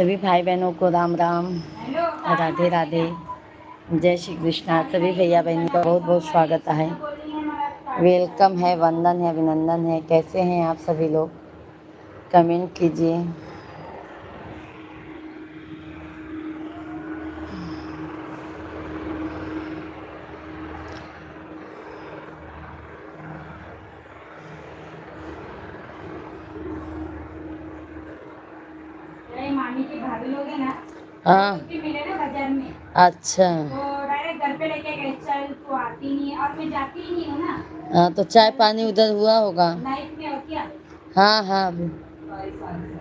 सभी भाई बहनों को राम राम, राधे राधे, जय श्री कृष्णा। सभी भैया बहनों का बहुत बहुत स्वागत है, वेलकम है, वंदन है, अभिनंदन है। कैसे हैं आप सभी लोग? कमेंट कीजिए। मामी की भाभी लोग हैं ना, हाँ, उसकी मिले ना बाजार में, अच्छा। तो डायरेक्ट घर पे लेके गए। चल तू आती नहीं है और मैं जाती ही नहीं हूँ ना। हाँ, तो चाय पानी उधर हुआ होगा। नाइट में हो क्या? हाँ हाँ अभी। Sorry sorry.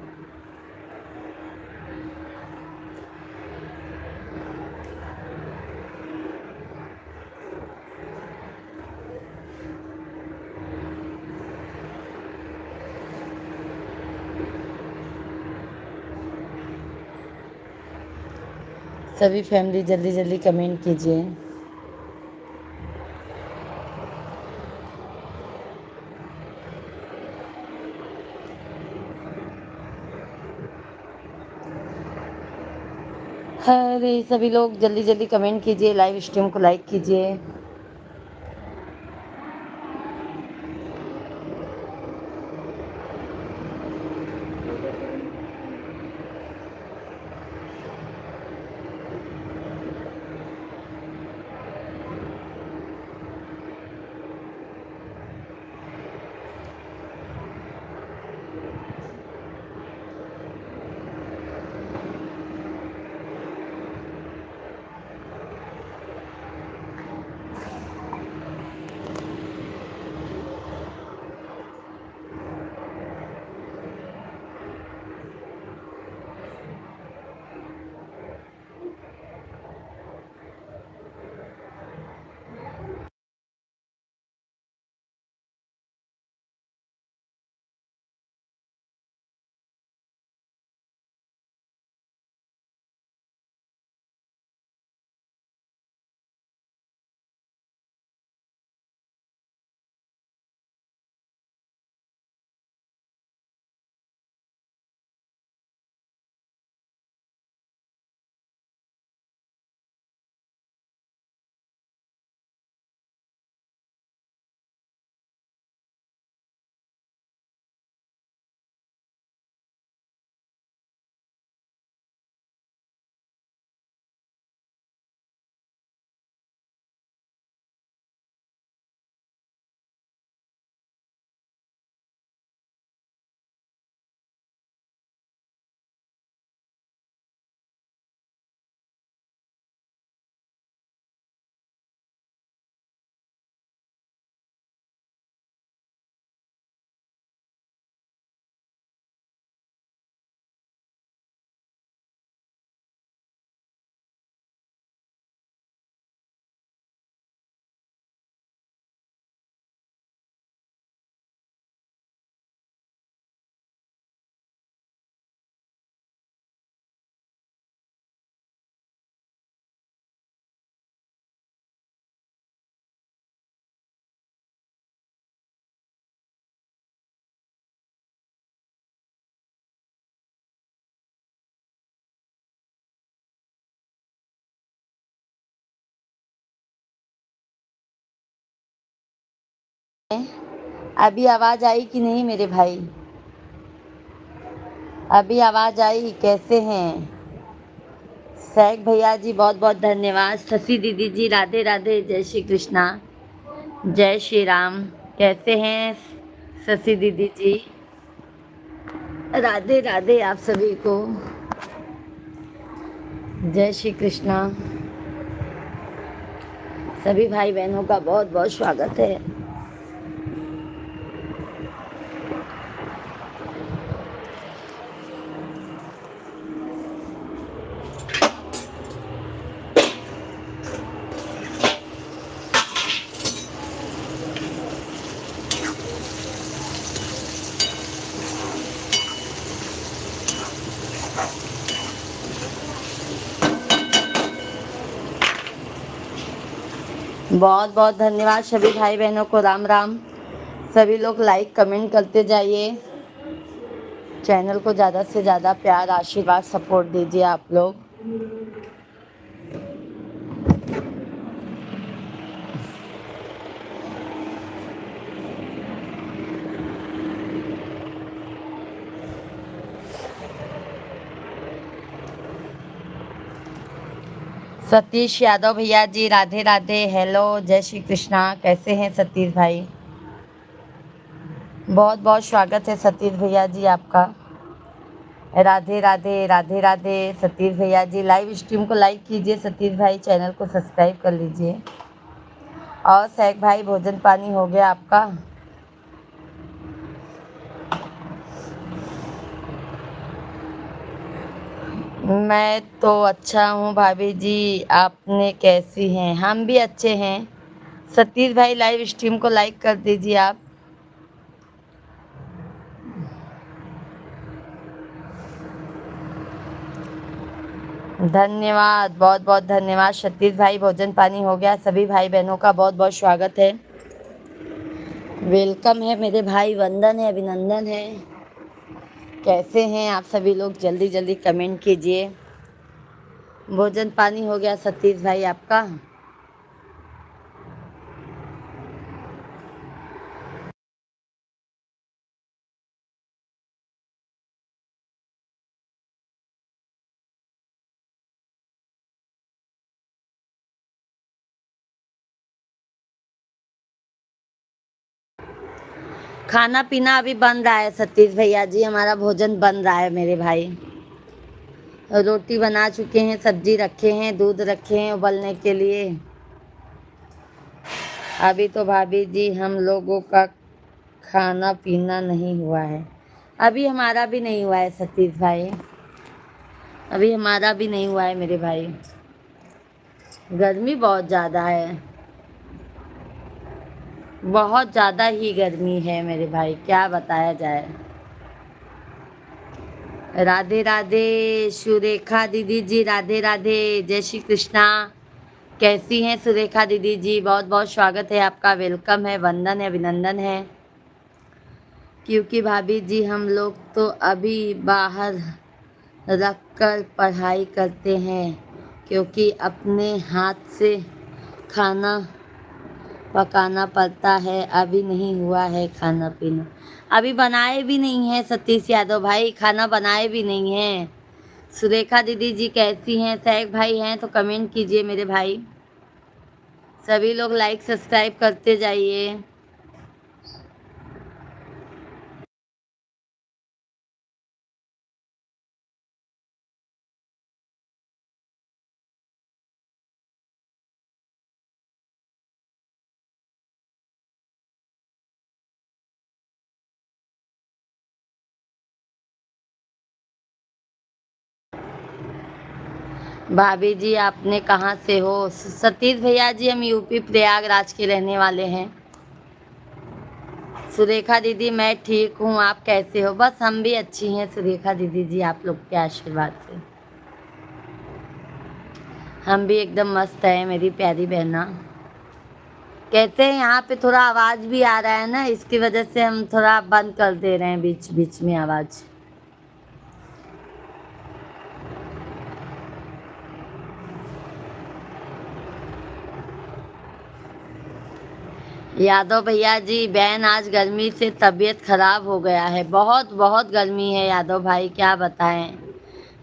सभी फैमिली जल्दी जल्दी कमेंट कीजिए। अरे सभी लोग जल्दी जल्दी कमेंट कीजिए, लाइव स्ट्रीम को लाइक कीजिए। अभी आवाज़ आई कि नहीं मेरे भाई? अभी आवाज़ आई? कैसे हैं सैक भैया जी? बहुत बहुत धन्यवाद। शशि दीदी जी राधे राधे, जय श्री कृष्णा, जय श्री राम। कैसे हैं शशि दीदी जी? राधे राधे आप सभी को, जय श्री कृष्णा। सभी भाई बहनों का बहुत बहुत स्वागत है। बहुत बहुत धन्यवाद सभी भाई बहनों को, राम राम। सभी लोग लाइक कमेंट करते जाइए। चैनल को ज़्यादा से ज़्यादा प्यार, आशीर्वाद, सपोर्ट दीजिए आप लोग। सतीश यादव भैया जी राधे राधे, हेलो, जय श्री कृष्णा। कैसे हैं सतीश भाई? बहुत बहुत स्वागत है सतीश भैया जी आपका। राधे राधे, राधे राधे सतीश भैया जी। लाइव स्ट्रीम को लाइक कीजिए सतीश भाई, चैनल को सब्सक्राइब कर लीजिए। और सैक भाई, भोजन पानी हो गया आपका? मैं तो अच्छा हूँ भाभी जी, आपने कैसी हैं? हम भी अच्छे हैं। सतीश भाई लाइव स्ट्रीम को लाइक कर दीजिए आप। धन्यवाद, बहुत बहुत धन्यवाद सतीश भाई। भोजन पानी हो गया? सभी भाई बहनों का बहुत बहुत स्वागत है, वेलकम है मेरे भाई, वंदन है, अभिनंदन है। कैसे हैं आप सभी लोग? जल्दी जल्दी कमेंट कीजिए। भोजन पानी हो गया सतीश भाई आपका? खाना पीना अभी बन रहा है सतीश भैया जी, हमारा भोजन बन रहा है मेरे भाई। रोटी बना चुके हैं, सब्जी रखे हैं, दूध रखे हैं उबलने के लिए। अभी तो भाभी जी हम लोगों का खाना पीना नहीं हुआ है। अभी हमारा भी नहीं हुआ है सतीश भाई, अभी हमारा भी नहीं हुआ है मेरे भाई। गर्मी बहुत ज़्यादा है, बहुत ज़्यादा ही गर्मी है मेरे भाई, क्या बताया जाए। राधे राधे सुरेखा दीदी जी, राधे राधे, जय श्री कृष्णा। कैसी हैं सुरेखा दीदी जी? बहुत बहुत स्वागत है आपका, वेलकम है, वंदन है, अभिनंदन है। क्योंकि भाभी जी हम लोग तो अभी बाहर रख कर पढ़ाई करते हैं, क्योंकि अपने हाथ से खाना पकाना पड़ता है। अभी नहीं हुआ है खाना पीना, अभी बनाए भी नहीं हैं सतीश यादव भाई, खाना बनाए भी नहीं हैं। सुरेखा दीदी जी कैसी हैं? सैक भाई हैं तो कमेंट कीजिए मेरे भाई। सभी लोग लाइक सब्सक्राइब करते जाइए। भाभी जी आपने कहाँ से हो? सतीश भैया जी हम यूपी प्रयागराज के रहने वाले हैं। सुरेखा दीदी मैं ठीक हूँ, आप कैसे हो? बस हम भी अच्छी हैं सुरेखा दीदी जी, आप लोग के आशीर्वाद से हम भी एकदम मस्त है मेरी प्यारी बहना। कहते हैं यहाँ पे थोड़ा आवाज़ भी आ रहा है ना, इसकी वजह से हम थोड़ा बंद कर दे रहे हैं बीच बीच में आवाज़। यादव भैया जी, बहन आज गर्मी से तबीयत खराब हो गया है, बहुत बहुत गर्मी है यादव भाई, क्या बताएं।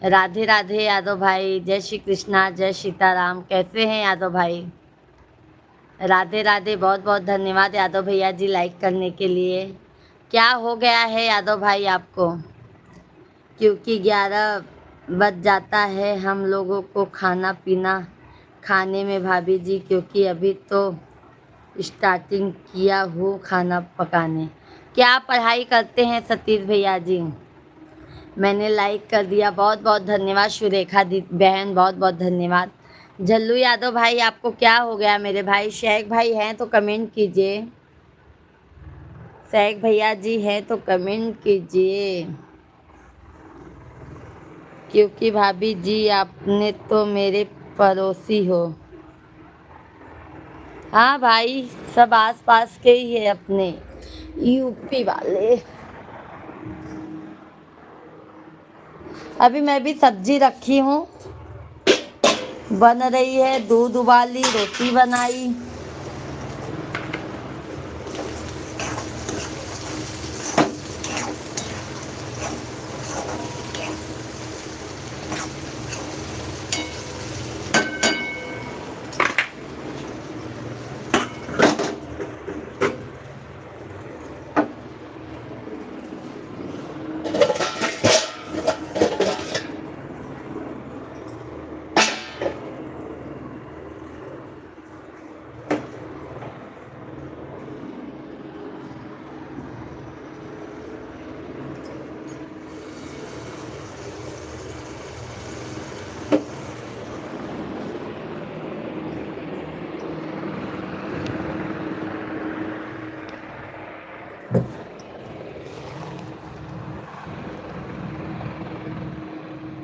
राधे राधे यादव भाई, जय श्री कृष्णा, जय सीताराम। कैसे हैं यादव भाई? राधे राधे, बहुत बहुत धन्यवाद यादव भैया जी लाइक करने के लिए। क्या हो गया है यादव भाई आपको? क्योंकि 11 बज जाता है हम लोगों को खाना पीना खाने में भाभी जी, क्योंकि अभी तो स्टार्टिंग किया हूँ खाना पकाने। क्या पढ़ाई करते हैं सतीश भैया जी? मैंने लाइक कर दिया, बहुत बहुत धन्यवाद सुरेखा दी बहन, बहुत बहुत धन्यवाद। जल्लू यादव भाई आपको क्या हो गया मेरे भाई? शेख भाई हैं तो कमेंट कीजिए, शेख भैया जी हैं तो कमेंट कीजिए। क्योंकि भाभी जी आपने तो मेरे पड़ोसी हो। हाँ भाई, सब आस पास के ही है अपने यूपी वाले। अभी मैं भी सब्जी रखी हूँ, बन रही है, दूध उबाली, रोटी बनाई।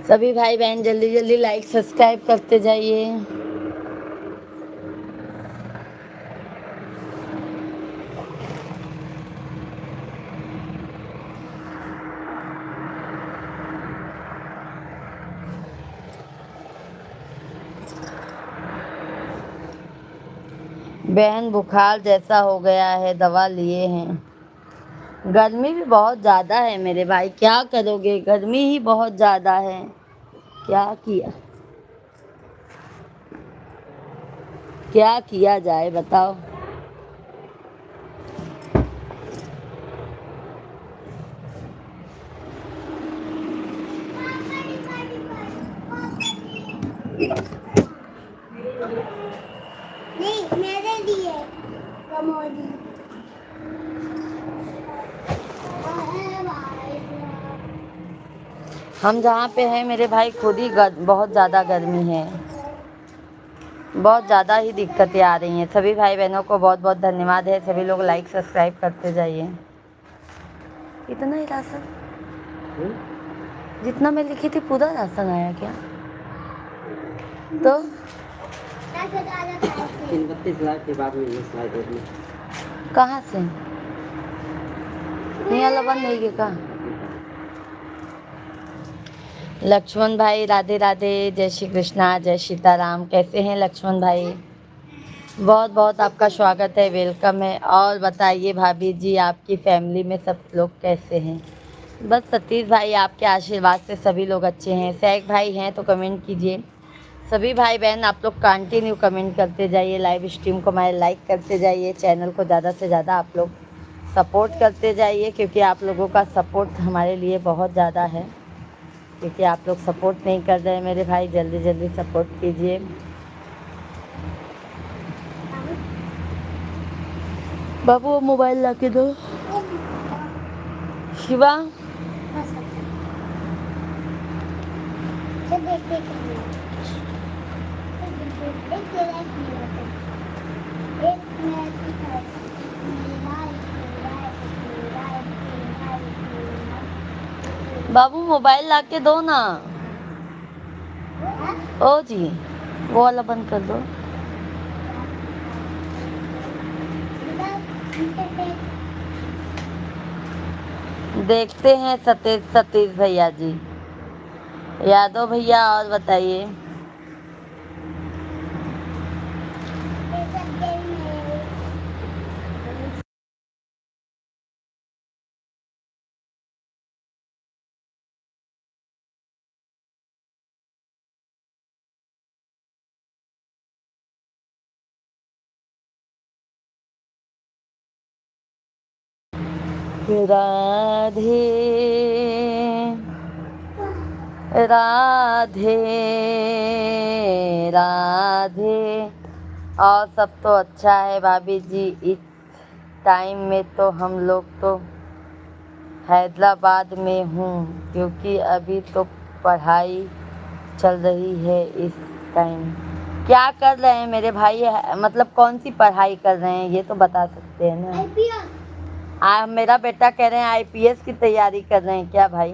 सभी भाई बहन जल्दी जल्दी लाइक सब्सक्राइब करते जाइए। बहन बुखार जैसा हो गया है, दवा लिए हैं। गर्मी भी बहुत ज़्यादा है मेरे भाई, क्या करोगे, गर्मी ही बहुत ज़्यादा है, क्या किया जाए बताओ। नहीं मेरे लिए कमोदी। हम जहाँ पे हैं मेरे भाई खुद ही बहुत ज़्यादा गर्मी है, बहुत ज़्यादा ही दिक्कतें आ रही हैं। सभी भाई बहनों को बहुत बहुत धन्यवाद है, सभी लोग लाइक सब्सक्राइब करते जाइए। इतना ही राशन, जितना मैं लिखी थी पूरा राशन आया क्या? तो 32 लाख के बाद में ये स्लाइड होगी। कहाँ से यहाँ लबन नहीं गए का? लक्ष्मण भाई राधे राधे, जय श्री कृष्णा, जय सीताराम। कैसे हैं लक्ष्मण भाई? बहुत बहुत आपका स्वागत है, वेलकम है। और बताइए भाभी जी, आपकी फैमिली में सब लोग कैसे हैं? बस सतीश भाई आपके आशीर्वाद से सभी लोग अच्छे हैं। सैक भाई हैं तो कमेंट कीजिए। सभी भाई बहन आप लोग कंटिन्यू कमेंट करते जाइए, लाइव स्ट्रीम को हमारे लाइक करते जाइए, चैनल को ज़्यादा से ज़्यादा आप लोग सपोर्ट करते जाइए, क्योंकि आप लोगों का सपोर्ट हमारे लिए बहुत ज़्यादा है। क्योंकि आप लोग सपोर्ट नहीं कर रहे हैं मेरे भाई, जल्दी जल्दी सपोर्ट कीजिए। बाबू वो मोबाइल ला के दो। शिवा बाबू मोबाइल ला के दो ना। ओ जी वो वाला बंद कर दो। देखते हैं सतीश भैया जी, यादव भैया। और बताइए। राधे राधे राधे। और सब तो अच्छा है भाभी जी। इस टाइम में तो हम लोग तो हैदराबाद में हूँ, क्योंकि अभी तो पढ़ाई चल रही है इस टाइम। क्या कर रहे हैं मेरे भाई, मतलब कौन सी पढ़ाई कर रहे हैं ये तो बता सकते हैं ना? मेरा बेटा कह रहे हैं आईपीएस की तैयारी कर रहे हैं क्या भाई?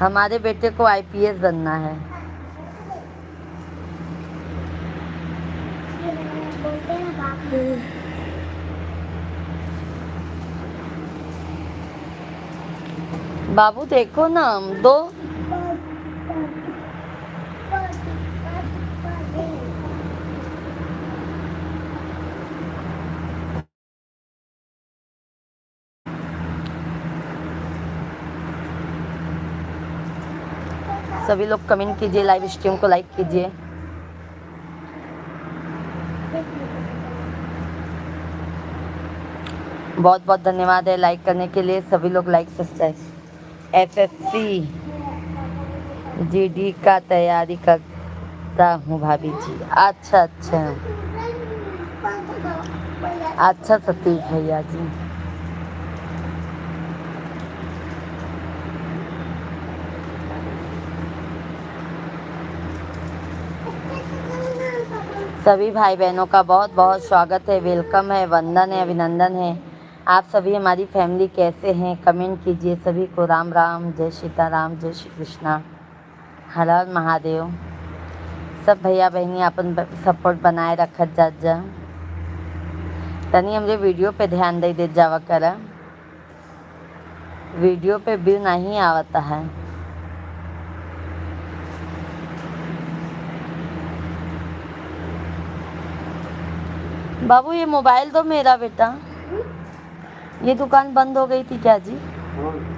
हमारे बेटे को आईपीएस बनना है। बाबू देखो ना, दो। सभी लोग कमेंट कीजिए, लाइव स्ट्रीम को लाइक कीजिए। बहुत बहुत धन्यवाद है लाइक करने के लिए। सभी लोग लाइक सब्सक्राइब। एसएससी जीडी का तैयारी करता हूँ भाभी जी। अच्छा अच्छा अच्छा सतीश भैया जी। सभी भाई बहनों का बहुत बहुत स्वागत है, वेलकम है, वंदन है, अभिनंदन है। आप सभी हमारी फैमिली कैसे हैं? कमेंट कीजिए। सभी को राम राम, जय सीताराम, जय श्री कृष्णा, हर हर महादेव। सब भैया बहनी अपन सपोर्ट बनाए रखत जा। तनी हमरे वीडियो पे ध्यान दे जावा कर। वीडियो पे व्यू नहीं आवता है। बाबू ये मोबाइल दो मेरा बेटा। ये दुकान बंद हो गई थी क्या जी?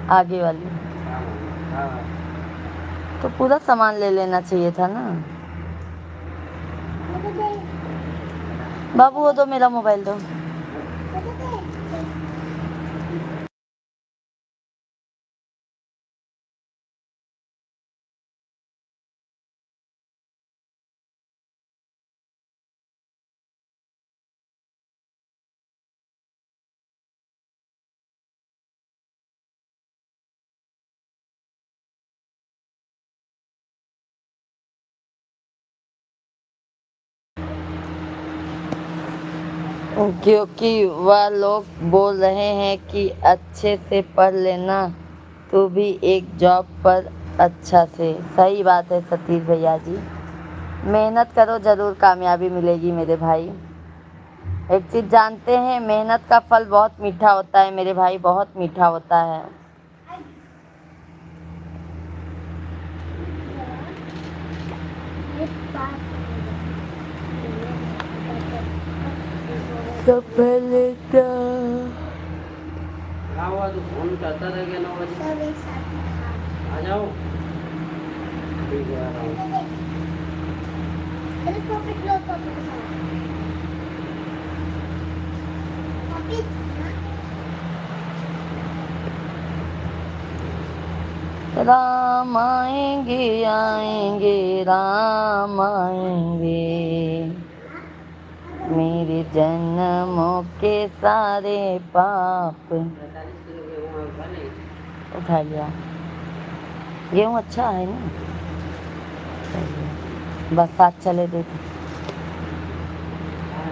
आगे वाली तो पूरा सामान ले लेना चाहिए था ना। बाबू वो दो, मेरा मोबाइल दो। क्योंकि वह लोग बोल रहे हैं कि अच्छे से पढ़ लेना, तो भी एक जॉब पर अच्छा से। सही बात है सतीश भैया जी, मेहनत करो ज़रूर कामयाबी मिलेगी मेरे भाई। एक चीज़ जानते हैं, मेहनत का फल बहुत मीठा होता है मेरे भाई, बहुत मीठा होता है। तो पहले तो फोन करता रह गया 9 बजे। आ जाओ। ठीक है, आ रहा हूँ। राम आएंगे आएंगे राम आएंगे, मेरे जन्मों के सारे पाप। 45 किलो गेहूं उठा ले। उठा लिया। गेहूँ अच्छा है ना, बस साथ चले देते।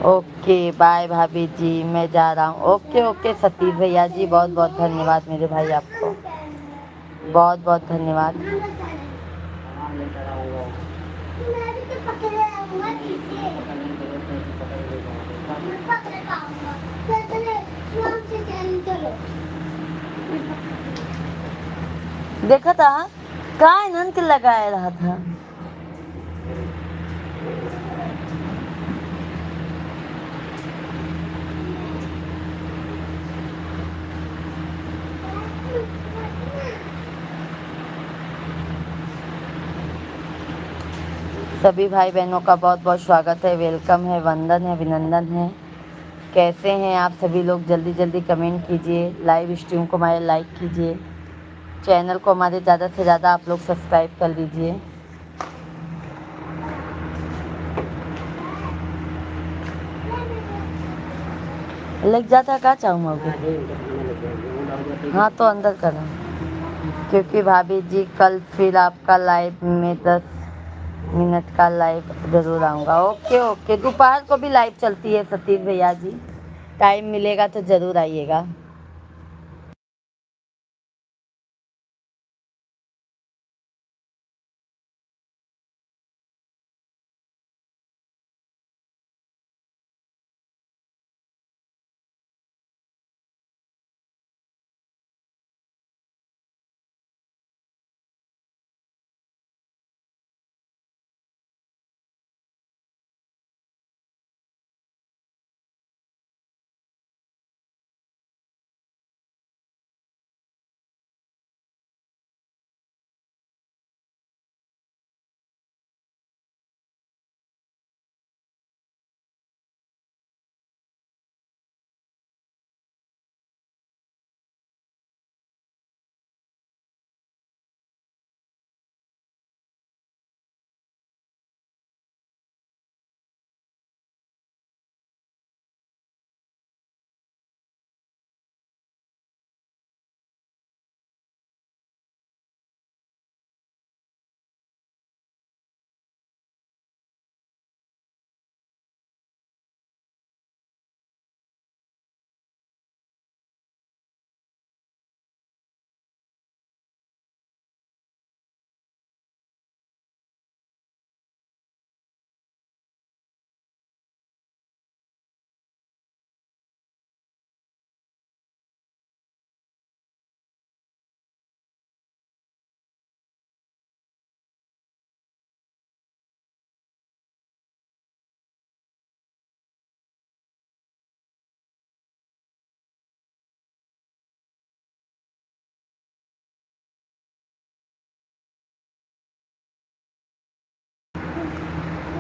ओके बाय भाभी जी, मैं जा रहा हूँ। ओके ओके सतीश भैया जी, बहुत बहुत धन्यवाद मेरे भाई, आपको बहुत बहुत धन्यवाद। सामान लेकर आऊंगा। देखा था का इन्हन के लगाए रहा था। सभी भाई बहनों का बहुत बहुत स्वागत है, वेलकम है, वंदन है, अभिनंदन है। कैसे हैं आप सभी लोग? जल्दी जल्दी कमेंट कीजिए, लाइव स्ट्रीम को हमारे लाइक कीजिए, चैनल को हमारे ज़्यादा से ज़्यादा आप लोग सब्सक्राइब कर लीजिए। लग जाता क्या चाहूँ अभी। हाँ तो अंदर करो, क्योंकि भाभी जी कल फिर आपका लाइव में 10 मिनट का लाइव ज़रूर आऊँगा। ओके ओके, दोपहर को भी लाइव चलती है सतीश भैया जी, टाइम मिलेगा तो ज़रूर आइएगा।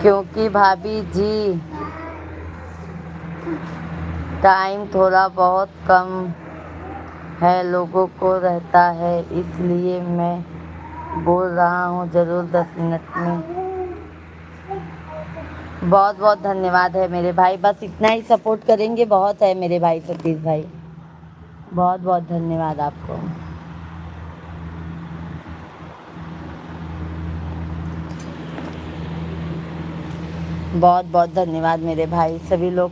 क्योंकि भाभी जी टाइम थोड़ा बहुत कम है लोगों को रहता है, इसलिए मैं बोल रहा हूँ ज़रूर 10 मिनट में। बहुत बहुत धन्यवाद है मेरे भाई, बस इतना ही सपोर्ट करेंगे बहुत है मेरे भाई सतीश भाई। बहुत बहुत धन्यवाद आपको। बहुत बहुत धन्यवाद मेरे भाई सभी लोग।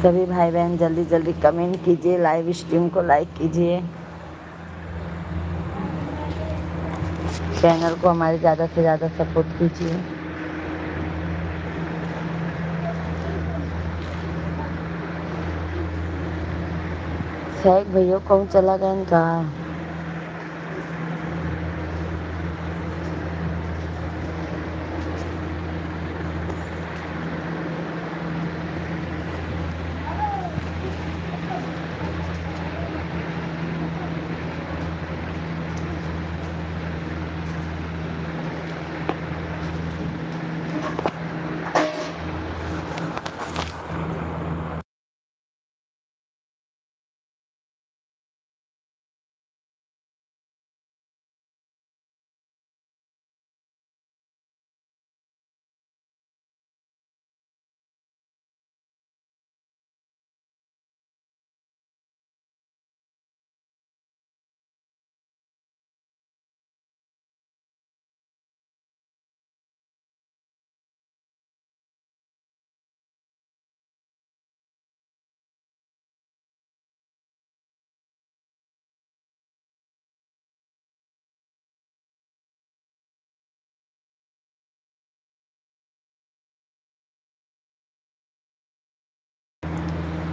सभी भाई बहन जल्दी जल्दी कमेंट कीजिए, लाइव स्ट्रीम को लाइक कीजिए, चैनल को हमारे ज़्यादा से ज़्यादा सपोर्ट कीजिए। शेख भैया कौन चला गया इनका?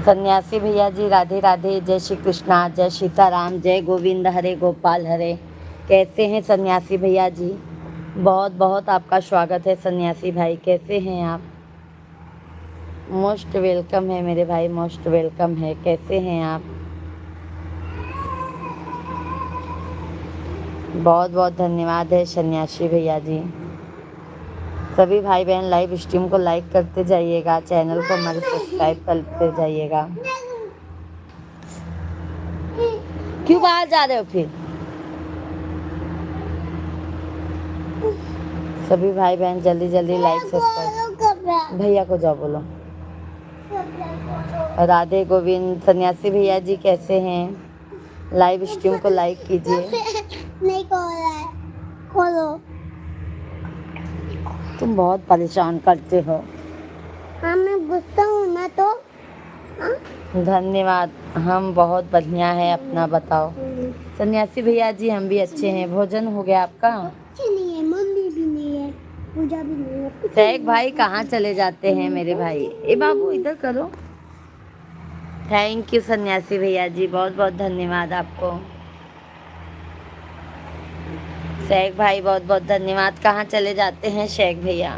सन्यासी भैया जी राधे राधे, जय श्री कृष्णा, जय सीताराम, जय गोविंद हरे गोपाल हरे। कैसे हैं सन्यासी भैया जी? बहुत बहुत आपका स्वागत है सन्यासी भाई, कैसे हैं आप? मोस्ट वेलकम है मेरे भाई, मोस्ट वेलकम है। कैसे हैं आप? बहुत बहुत धन्यवाद है सन्यासी भैया जी। सभी भाई बहन लाइव स्ट्रीम को लाइक करते जाइएगा, चैनल को हमारे सब्सक्राइब करते जाइएगा। क्यों बाहर जा रहे हो फिर? सभी भाई बहन जल्दी जल्दी लाइक सब्सक्राइब। भैया को जाओ बोलो। राधे गोविंद। सन्यासी भैया जी कैसे हैं? लाइव स्ट्रीम को लाइक कीजिए। नहीं खोला है, खोलो। तुम बहुत परेशान करते हो। हाँ मैं गुस्सा हूँ ना तो। धन्यवाद, हम बहुत बढ़िया है, अपना बताओ। सन्यासी भैया जी हम भी अच्छे हैं। भोजन हो गया आपका? कुछ नहीं है, मम्मी भी नहीं है, पूजा भी नहीं है। शेख भाई कहाँ चले जाते हैं मेरे भाई? ए बाबू इधर करो। थैंक यू सन्यासी भैया जी, बहुत बहुत धन्यवाद आपको। शेख भाई बहुत बहुत धन्यवाद। कहाँ चले जाते हैं शेख भैया?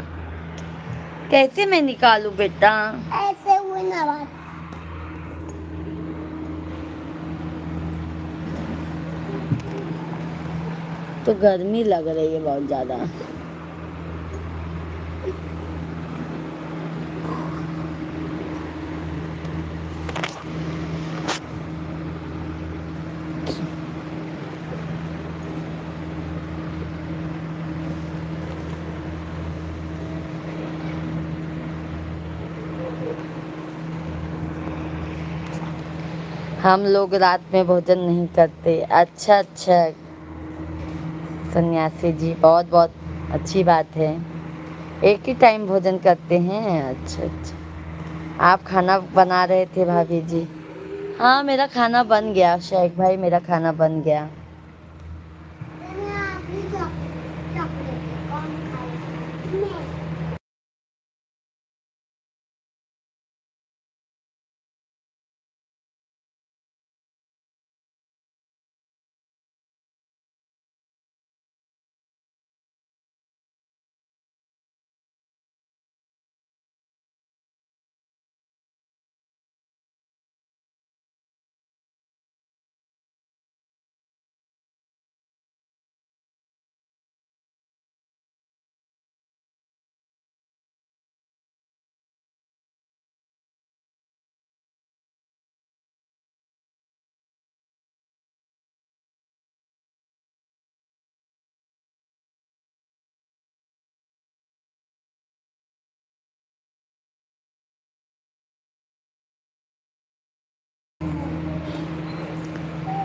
कैसे मैं निकालूं बेटा? ऐसे हुए ना बात। तो गर्मी लग रही है बहुत ज़्यादा। हम लोग रात में भोजन नहीं करते। अच्छा अच्छा सन्यासी जी, बहुत बहुत अच्छी बात है। एक ही टाइम भोजन करते हैं? अच्छा अच्छा। आप खाना बना रहे थे भाभी जी? हाँ मेरा खाना बन गया शेख भाई, मेरा खाना बन गया।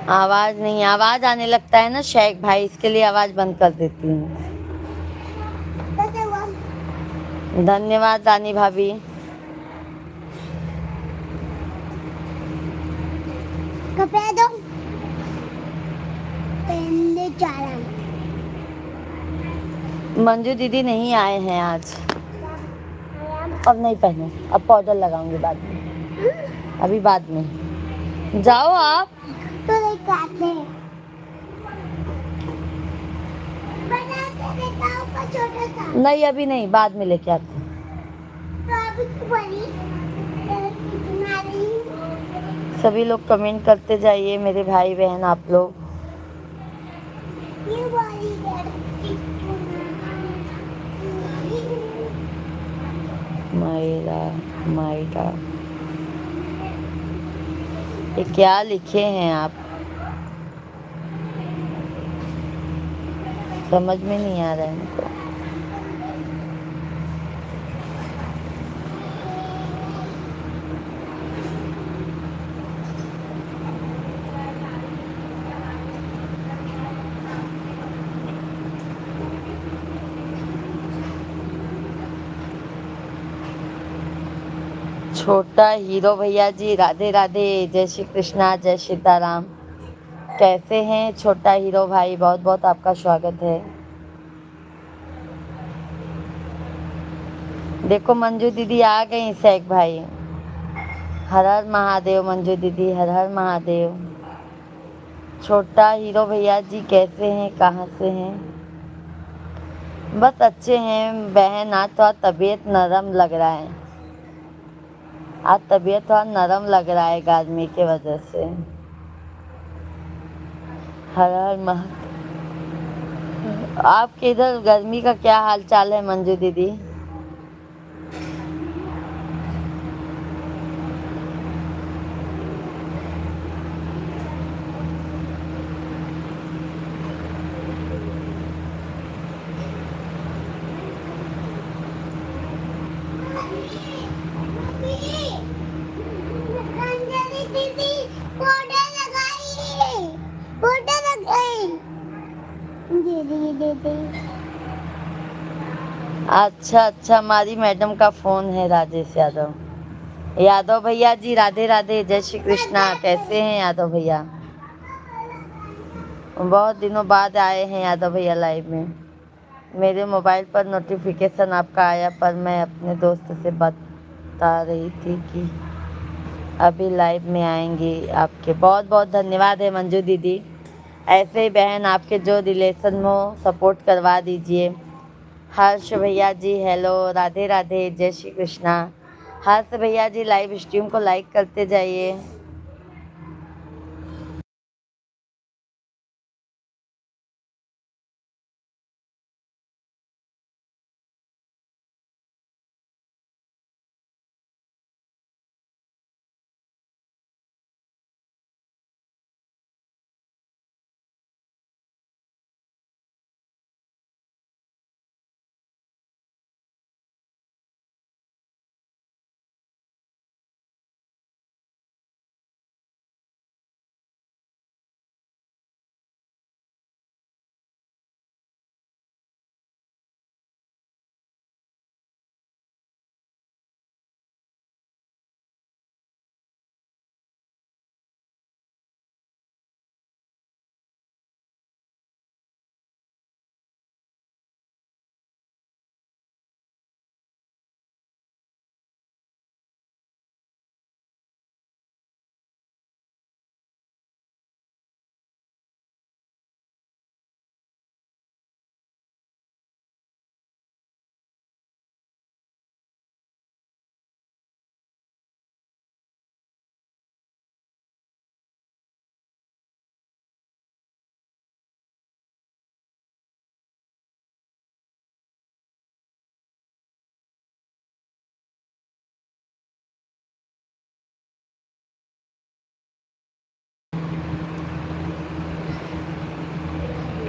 आवाज नहीं, आवाज आने लगता है ना शेख भाई, इसके लिए आवाज बंद कर देती हूँ। कैसे हुआ? धन्यवाद रानी भाभी। कपड़े दो, पहनने जा रहा हूँ। मंजू दीदी नहीं आए हैं आज। अब नहीं पहने, अब पाउडर लगाऊंगी बाद में, अभी बाद में। जाओ आप। तो एक आते हैं। बना के देता हूँ पर छोटा सा। नहीं अभी नहीं, बाद में लेके आते। तो अभी तो बड़ी कितना रही? सभी लोग कमेंट करते जाइए मेरे भाई बहन आप लोग। ये वाली मायरा मायरा, ये क्या लिखे हैं आप? समझ में नहीं आ रहा है इनको। छोटा हीरो भैया जी राधे राधे, जय श्री कृष्णा, जय सीताराम। कैसे हैं छोटा हीरो भाई, बहुत बहुत आपका स्वागत है। देखो मंजू दीदी आ गई शेख भाई। हर हर महादेव मंजू दीदी, हर हर महादेव। छोटा हीरो भैया जी कैसे हैं, कहाँ से हैं? बस अच्छे हैं बहन, आज थोड़ा तबीयत नरम लग रहा है। आज तबीयत थोड़ा नरम लग रहा है गर्मी के वजह से। हर हर महा। आपके इधर गर्मी का क्या हाल चाल है मंजू दीदी? अंजलि दीदी पाउडर लगाई, पाउडर लगाई। दीदी अच्छा अच्छा, हमारी मैडम का फोन है राजेश यादव। यादव भैया जी राधे राधे, जय श्री कृष्णा। कैसे हैं यादव भैया? बहुत दिनों बाद आए हैं यादव भैया लाइव में। मेरे मोबाइल पर नोटिफिकेशन आपका आया, पर मैं अपने दोस्त से बता रही थी कि अभी लाइव में आएंगी आपके। बहुत बहुत धन्यवाद है मंजू दीदी। ऐसे ही बहन आपके जो रिलेशन हो सपोर्ट करवा दीजिए। हर्ष भैया जी हेलो, राधे राधे, जय श्री कृष्णा। हर्ष भैया जी लाइव स्ट्रीम को लाइक करते जाइए।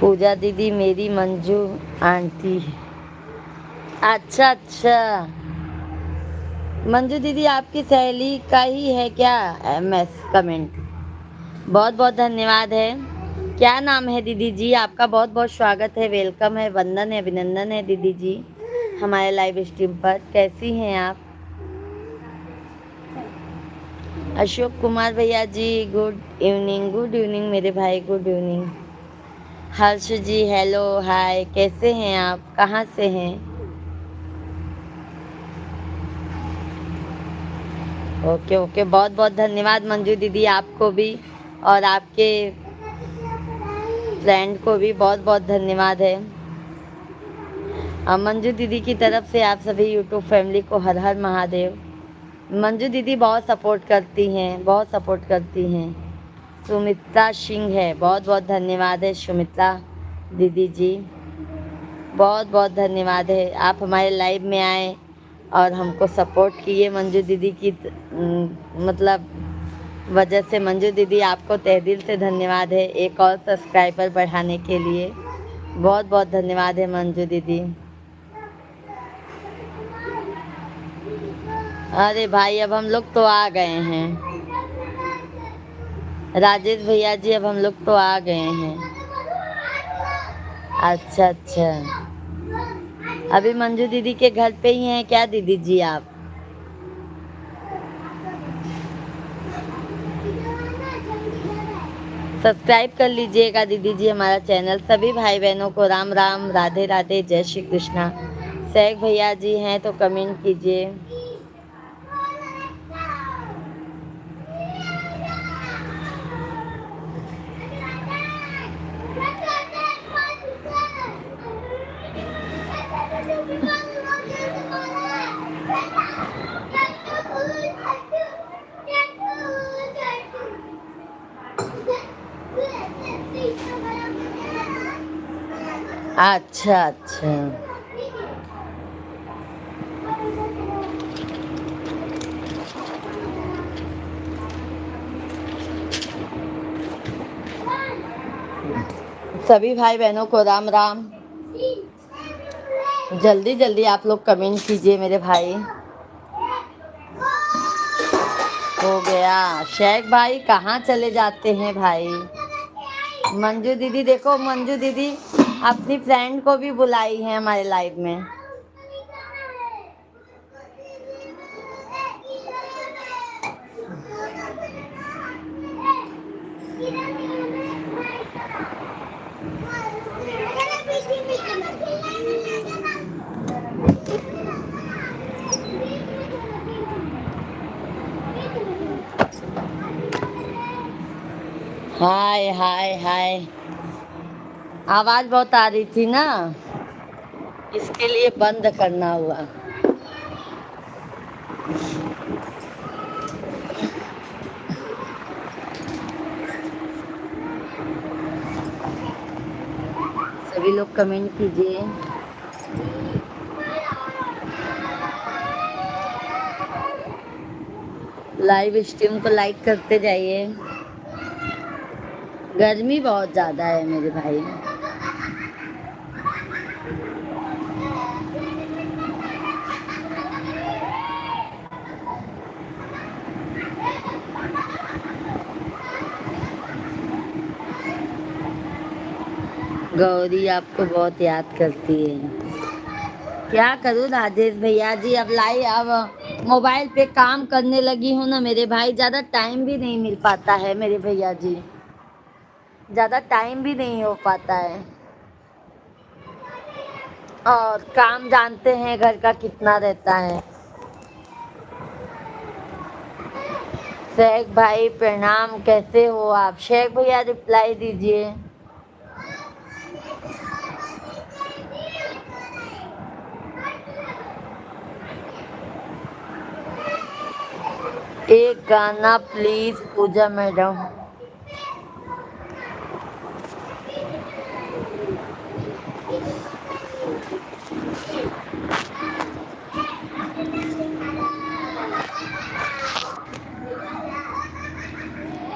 पूजा दीदी मेरी मंजू आंटी। अच्छा अच्छा, मंजू दीदी आपकी सहेली का ही है क्या MS कमेंट? बहुत बहुत धन्यवाद है। क्या नाम है दीदी जी आपका? बहुत बहुत स्वागत है, वेलकम है, वंदन है, अभिनंदन है दीदी जी हमारे लाइव स्ट्रीम पर। कैसी हैं आप? अशोक कुमार भैया जी गुड इवनिंग मेरे भाई, गुड इवनिंग। हर्ष जी हेलो हाय, कैसे हैं आप? कहाँ से हैं? ओके ओके, बहुत बहुत धन्यवाद मंजू दीदी, आपको भी और आपके फ्रेंड को भी बहुत बहुत धन्यवाद है। मंजू दीदी की तरफ से आप सभी यूट्यूब फैमिली को हर हर महादेव। मंजू दीदी बहुत सपोर्ट करती हैं, बहुत सपोर्ट करती हैं। सुमित्रा सिंह है, बहुत बहुत धन्यवाद है सुमित्रा दीदी जी, बहुत बहुत धन्यवाद है। आप हमारे लाइव में आए और हमको सपोर्ट किए मंजू दीदी की मतलब वजह से। मंजू दीदी आपको तहे दिल से धन्यवाद है एक और सब्सक्राइबर बढ़ाने के लिए, बहुत बहुत धन्यवाद है मंजू दीदी। अरे भाई अब हम लोग तो आ गए हैं राजेश भैया जी, अब हम लोग तो आ गए हैं। अच्छा अच्छा, अभी मंजू दीदी के घर पे ही हैं क्या दीदी जी आप? सब्सक्राइब कर लीजिएगा दीदी जी हमारा चैनल। सभी भाई बहनों को राम राम, राधे राधे, जय श्री कृष्णा। सैग भैया जी हैं तो कमेंट कीजिए। अच्छा अच्छा, सभी भाई बहनों को राम राम। जल्दी जल्दी आप लोग कमेंट कीजिए मेरे भाई। हो गया। शेख भाई कहाँ चले जाते हैं भाई? मंजू दीदी देखो, मंजू दीदी अपनी फ्रेंड को भी बुलाई है हमारे लाइव में। हाय हाय हाय, आवाज़ बहुत आ रही थी ना, इसके लिए बंद करना हुआ। सभी लोग कमेंट कीजिए। लाइव स्ट्रीम को लाइक करते जाइए। गर्मी बहुत ज़्यादा है मेरे भाई। गौरी आपको बहुत याद करती है। क्या करूँ राजेश भैया जी, अब मोबाइल पे काम करने लगी हूँ ना मेरे भाई, ज़्यादा टाइम भी नहीं मिल पाता है मेरे भैया जी, ज़्यादा टाइम भी नहीं हो पाता है। और काम जानते हैं घर का कितना रहता है। शेख भाई प्रणाम, कैसे हो आप? शेख भैया रिप्लाई दीजिए। एक गाना प्लीज पूजा मैडम।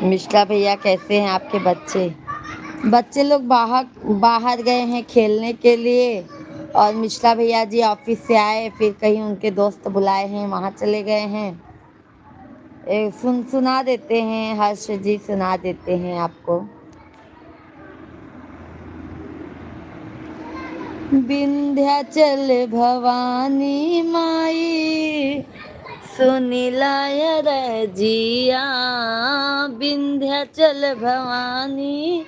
मिश्रा भैया कैसे हैं आपके बच्चे? बच्चे लोग बाहर गए हैं खेलने के लिए, और मिश्रा भैया जी ऑफिस से आए, फिर कहीं उनके दोस्त बुलाए हैं वहाँ चले गए हैं। सुना देते हैं, हर्ष जी सुना देते हैं आपको। विंध्याचल भवानी माई सुनिलाय रजिया, विंध्याचल भवानी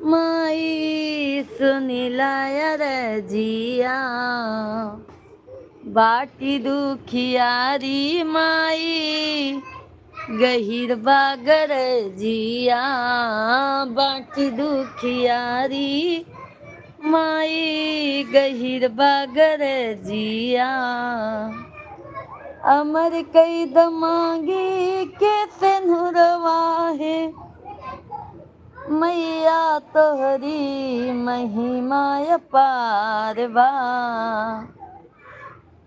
माई सुनिलाय रजिया, बाटी दुखियारी माई गहिर बागर जिया, बाटी दुखियारी माई गहिर बागर जिया, अमर कई दमागी के सिंधुरवा है, मैया तोहरी महिमा अपार बा,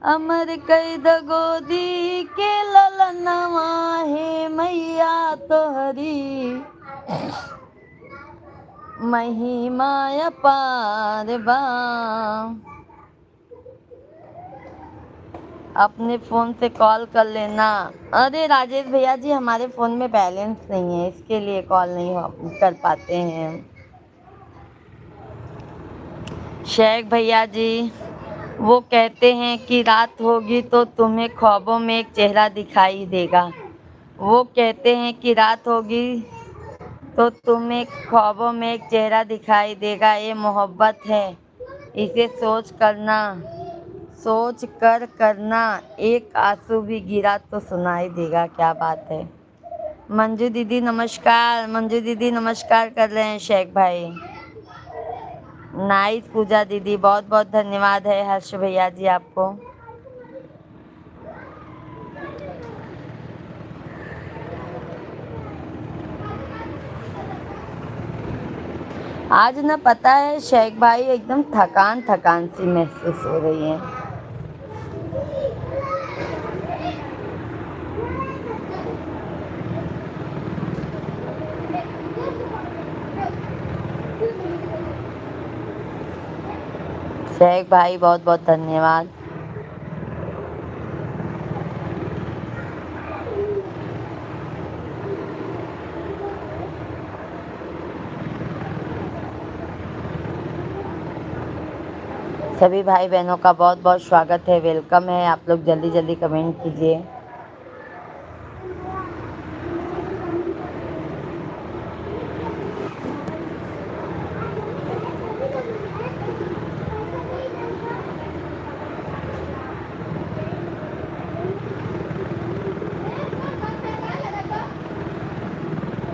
अमर कई गोदी के ललनवा है, मैया तोहरी महिमा अपार बा। अपने फ़ोन से कॉल कर लेना। अरे राजेश भैया जी, हमारे फ़ोन में बैलेंस नहीं है, इसके लिए कॉल नहीं कर पाते हैं। शेख भैया जी, वो कहते हैं कि रात होगी तो तुम्हें ख्वाबों में एक चेहरा दिखाई देगा। वो कहते हैं कि रात होगी तो तुम्हें ख्वाबों में एक चेहरा दिखाई देगा। ये मोहब्बत है, इसे सोच कर करना, एक आंसू भी गिरा तो सुनाई देगा। क्या बात है। मंजू दीदी नमस्कार, मंजू दीदी नमस्कार कर रहे हैं शेख भाई। नाइस पूजा दीदी, बहुत बहुत धन्यवाद है हर्ष भैया जी आपको। आज ना पता है शेख भाई एकदम थकान सी महसूस हो रही है। शेख भाई बहुत बहुत धन्यवाद। सभी भाई बहनों का बहुत बहुत स्वागत है, वेलकम है। आप लोग जल्दी जल्दी कमेंट कीजिए।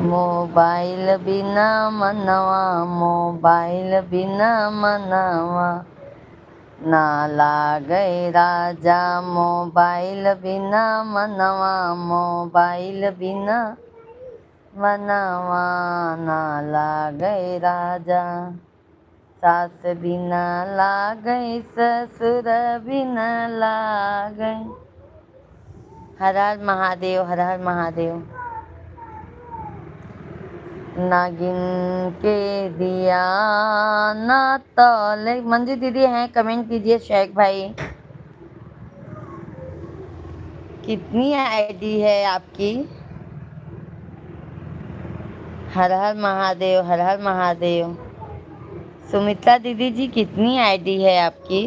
मोबाइल बिना मनवा, मोबाइल बिना मनवा ना लागे राजा, मोबाइल बिना मनवा, मोबाइल बिना मनवा ना लागे राजा, सास बिना लागे ससुर बिना लागे। हर हर महादेव, हर हर महादेव। नागिन के दिया ना तौले। मंजू दीदी हैं, कमेंट कीजिए शेख भाई। कितनी आईडी है आपकी? हर हर महादेव, हर हर महादेव। सुमित्रा दीदी जी, कितनी आईडी है आपकी?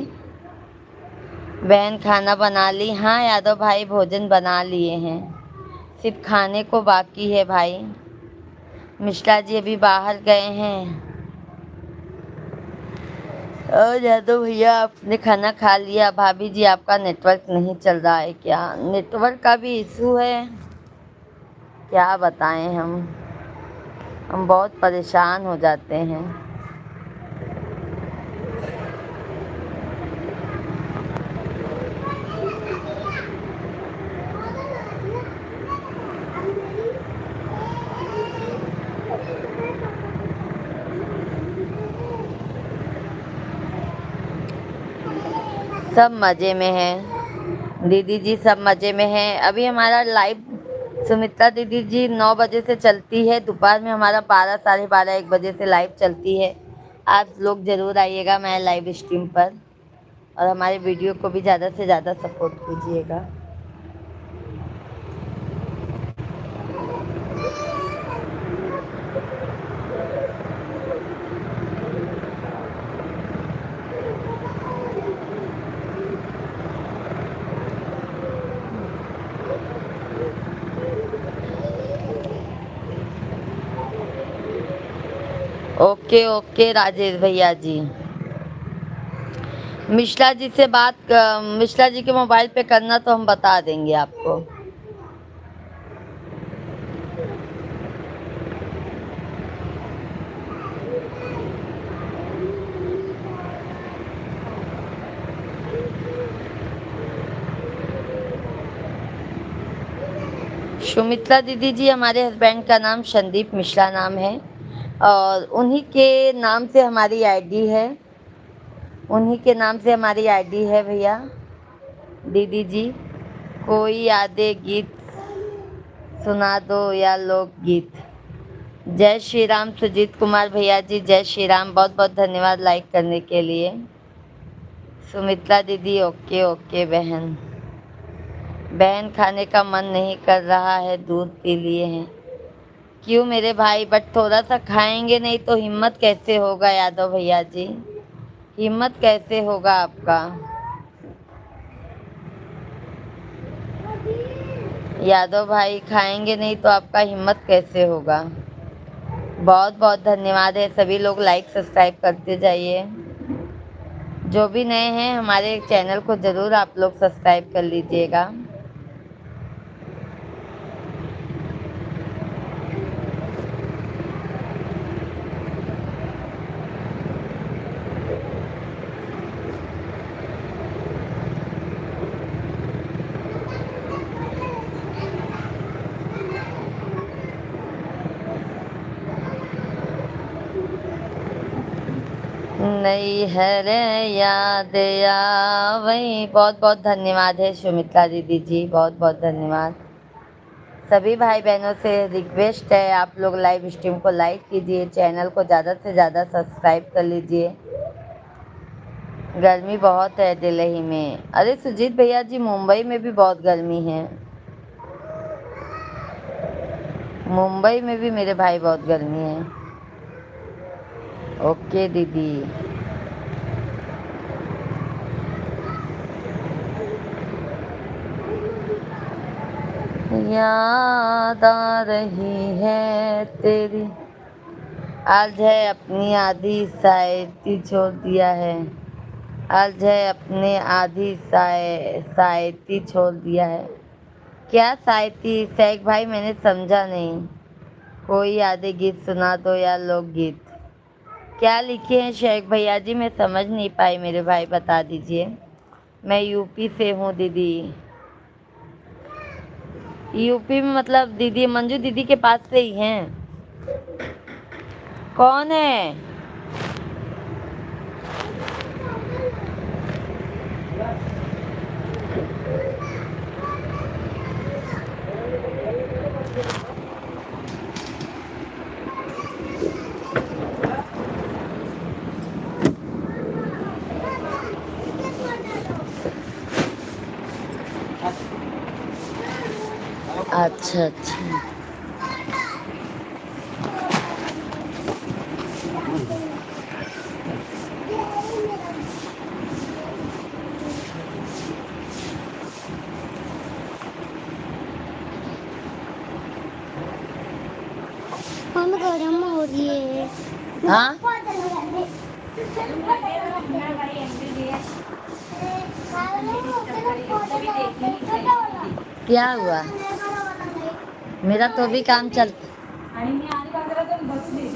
बहन खाना बना ली? हाँ यादव भाई, भोजन बना लिए हैं, सिर्फ खाने को बाकी है भाई। मिश्रा जी अभी बाहर गए हैं। और यादव भैया, आपने खाना खा लिया? भाभी जी, आपका नेटवर्क नहीं चल रहा है क्या? नेटवर्क का भी इशू है, क्या बताएं हम बहुत परेशान हो जाते हैं। सब मज़े में हैं दीदी जी, सब मज़े में हैं। अभी हमारा लाइव सुमित्रा दीदी जी 9 बजे से चलती है, दोपहर में हमारा 12, साढ़े 12, 1 बजे से लाइव चलती है। आप लोग ज़रूर आइएगा मेरे लाइव स्ट्रीम पर, और हमारे वीडियो को भी ज़्यादा से ज़्यादा सपोर्ट कीजिएगा। ओके ओके राजेश भैया जी। मिश्रा जी से मिश्रा जी के मोबाइल पे करना तो हम बता देंगे आपको। सुमित्रा दीदी जी, हमारे हस्बैंड का नाम संदीप मिश्रा नाम है और उन्हीं के नाम से हमारी आईडी है, उन्हीं के नाम से हमारी आईडी है भैया। दीदी जी, कोई आधे गीत सुना दो या लोकगीत। जय श्री राम सुजीत कुमार भैया जी, जय श्री राम। बहुत बहुत धन्यवाद लाइक करने के लिए। सुमित्रा दीदी, ओके ओके बहन। बहन खाने का मन नहीं कर रहा है, दूध पी लिए हैं। क्यों मेरे भाई, बट थोड़ा सा खाएंगे नहीं तो हिम्मत कैसे होगा यादव भैया जी, हिम्मत कैसे होगा आपका। यादव भाई खाएंगे नहीं तो आपका हिम्मत कैसे होगा। बहुत बहुत धन्यवाद है, सभी लोग लाइक सब्सक्राइब करते जाइए। जो भी नए हैं हमारे चैनल को ज़रूर आप लोग सब्सक्राइब कर लीजिएगा। नहीं है रे याद आवई। बहुत बहुत धन्यवाद है सुमित्रा दीदी जी, बहुत बहुत धन्यवाद। सभी भाई बहनों से रिक्वेस्ट है, आप लोग लाइव स्ट्रीम को लाइक कीजिए, चैनल को ज़्यादा से ज़्यादा सब्सक्राइब कर लीजिए। गर्मी बहुत है दिल्ली में। अरे सुजीत भैया जी, मुंबई में भी बहुत गर्मी है, मुंबई में भी मेरे भाई बहुत गर्मी है। ओके दीदी। याद आ रही है तेरी, आज है अपनी आधी शायरी छोड़ दिया है, आज है अपने आधी शायरी छोड़ दिया है। क्या शायरी शेख भाई, मैंने समझा नहीं। कोई आधे गीत सुना दो या लोकगीत। क्या लिखे हैं शेख भैया जी, मैं समझ नहीं पाई मेरे भाई, बता दीजिए। मैं यूपी से हूँ दीदी। यूपी में मतलब दीदी मंजू दीदी के पास से ही हैं। कौन है? अच्छा अच्छा। हम गरम हो रही है। हाँ क्या हुआ? मेरा तो भी काम चलता। आणि मी आणि काय करायचं, बसली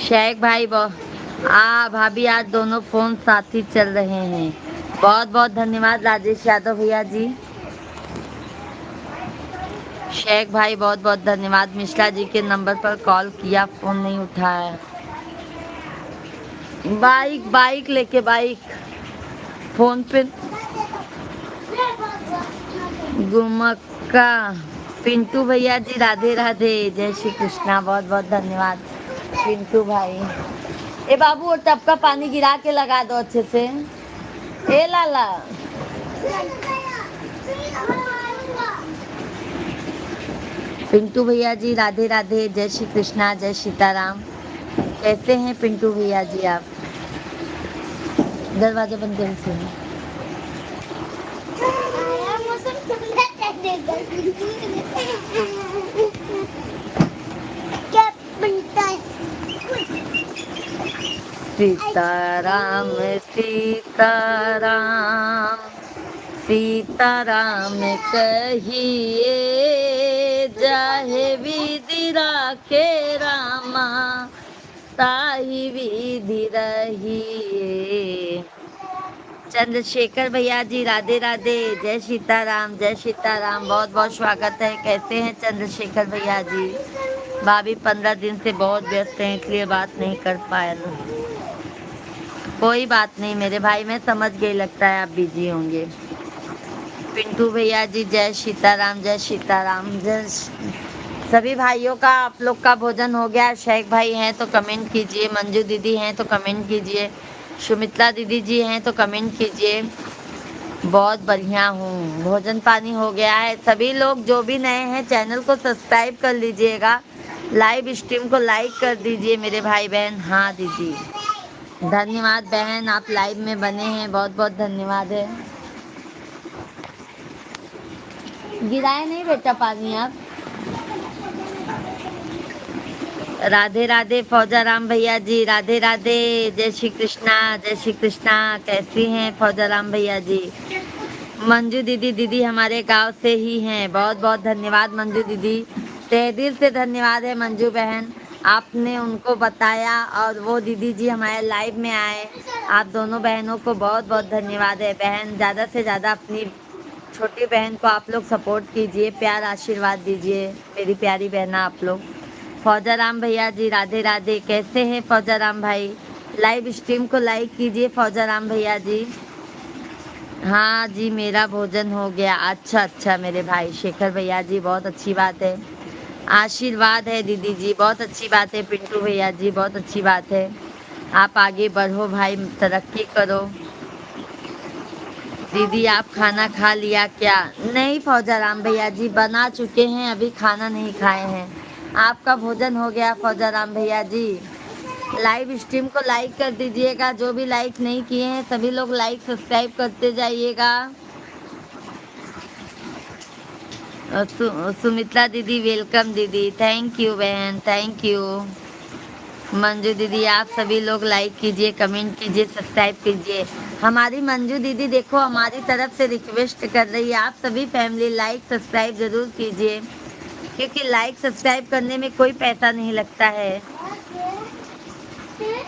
शेख भाई भाभी, आज दोनों फोन साथ ही चल रहे हैं। बहुत बहुत धन्यवाद राजेश यादव भैया जी। शेख भाई बहुत बहुत धन्यवाद। मिश्रा जी के नंबर पर कॉल किया, फोन नहीं उठाया। बाइक लेके फोन पे गुमक्का। पिंटू भैया जी, राधे राधे, जय श्री कृष्णा। बहुत बहुत धन्यवाद पिंटू भाई। ए बाबू, वो टब का पानी गिरा के लगा दो अच्छे से। ए लाला, पिंटू भैया जी राधे राधे, जय श्री कृष्णा, जय सीताराम। कैसे हैं पिंटू भैया जी आप? दरवाजा बंद कर से। क्या बनता है? सीताराम सीताराम सीताराम कहिए, जाहे विधि राखे रामा, ताहि विधि रहिए। चंद्रशेखर भैया जी राधे राधे, जय सीताराम, जय सीताराम। बहुत बहुत स्वागत है। कैसे हैं चंद्रशेखर भैया जी? भाभी 15 दिन से बहुत व्यस्त हैं, इसलिए बात नहीं कर पाए ना। कोई बात नहीं मेरे भाई, मैं समझ गई, लगता है आप बिजी होंगे। पिंटू भैया जी जय सीताराम, जय सीताराम। सभी भाइयों का, आप लोग का भोजन हो गया? शेख भाई हैं तो कमेंट कीजिए, मंजू दीदी हैं तो कमेंट कीजिए, सुमित्रा दीदी जी हैं तो कमेंट कीजिए। बहुत बढ़िया हूँ, भोजन पानी हो गया है। सभी लोग जो भी नए हैं चैनल को सब्सक्राइब कर लीजिएगा, लाइव स्ट्रीम को लाइक कर दीजिए मेरे भाई बहन। हाँ दीदी, धन्यवाद बहन, आप लाइव में बने हैं, बहुत बहुत धन्यवाद है। गिराए नहीं बेटा पानी आप। राधे राधे फौजाराम भैया जी राधे राधे, जय श्री कृष्णा, जय श्री कृष्णा। कैसी हैं फौजाराम भैया जी? मंजू दीदी, दीदी हमारे गांव से ही हैं, बहुत बहुत धन्यवाद मंजू दीदी, तहे दिल से धन्यवाद है मंजू बहन, आपने उनको बताया और वो दीदी जी हमारे लाइव में आए। आप दोनों बहनों को बहुत बहुत धन्यवाद है। बहन ज़्यादा से ज़्यादा अपनी छोटी बहन को आप लोग सपोर्ट कीजिए, प्यार आशीर्वाद दीजिए मेरी प्यारी बहना आप लोग। फौजाराम भैया जी राधे राधे, कैसे हैं फौजाराम भाई? लाइव स्ट्रीम को लाइक कीजिए फौजाराम भैया जी। हाँ जी मेरा भोजन हो गया। अच्छा अच्छा मेरे भाई शेखर भैया जी, बहुत अच्छी बात है, आशीर्वाद है दीदी जी, बहुत अच्छी बात है। पिंटू भैया जी बहुत अच्छी बात है, आप आगे बढ़ो भाई, तरक्की करो। दीदी आप खाना खा लिया क्या? नहीं फौजाराम भैया जी, बना चुके हैं, अभी खाना नहीं खाए हैं। आपका भोजन हो गया फौजाराम भैया जी? लाइव स्ट्रीम को लाइक कर दीजिएगा, जो भी लाइक नहीं किए हैं सभी लोग लाइक सब्सक्राइब करते जाइएगा। सुमित्रा दीदी वेलकम दीदी, थैंक यू बहन, थैंक यू। मंजू दीदी आप सभी लोग लाइक कीजिए, कमेंट कीजिए, सब्सक्राइब कीजिए। हमारी मंजू दीदी देखो हमारी तरफ से रिक्वेस्ट कर रही है, आप सभी फैमिली लाइक सब्सक्राइब ज़रूर कीजिए, क्योंकि लाइक सब्सक्राइब करने में कोई पैसा नहीं लगता है।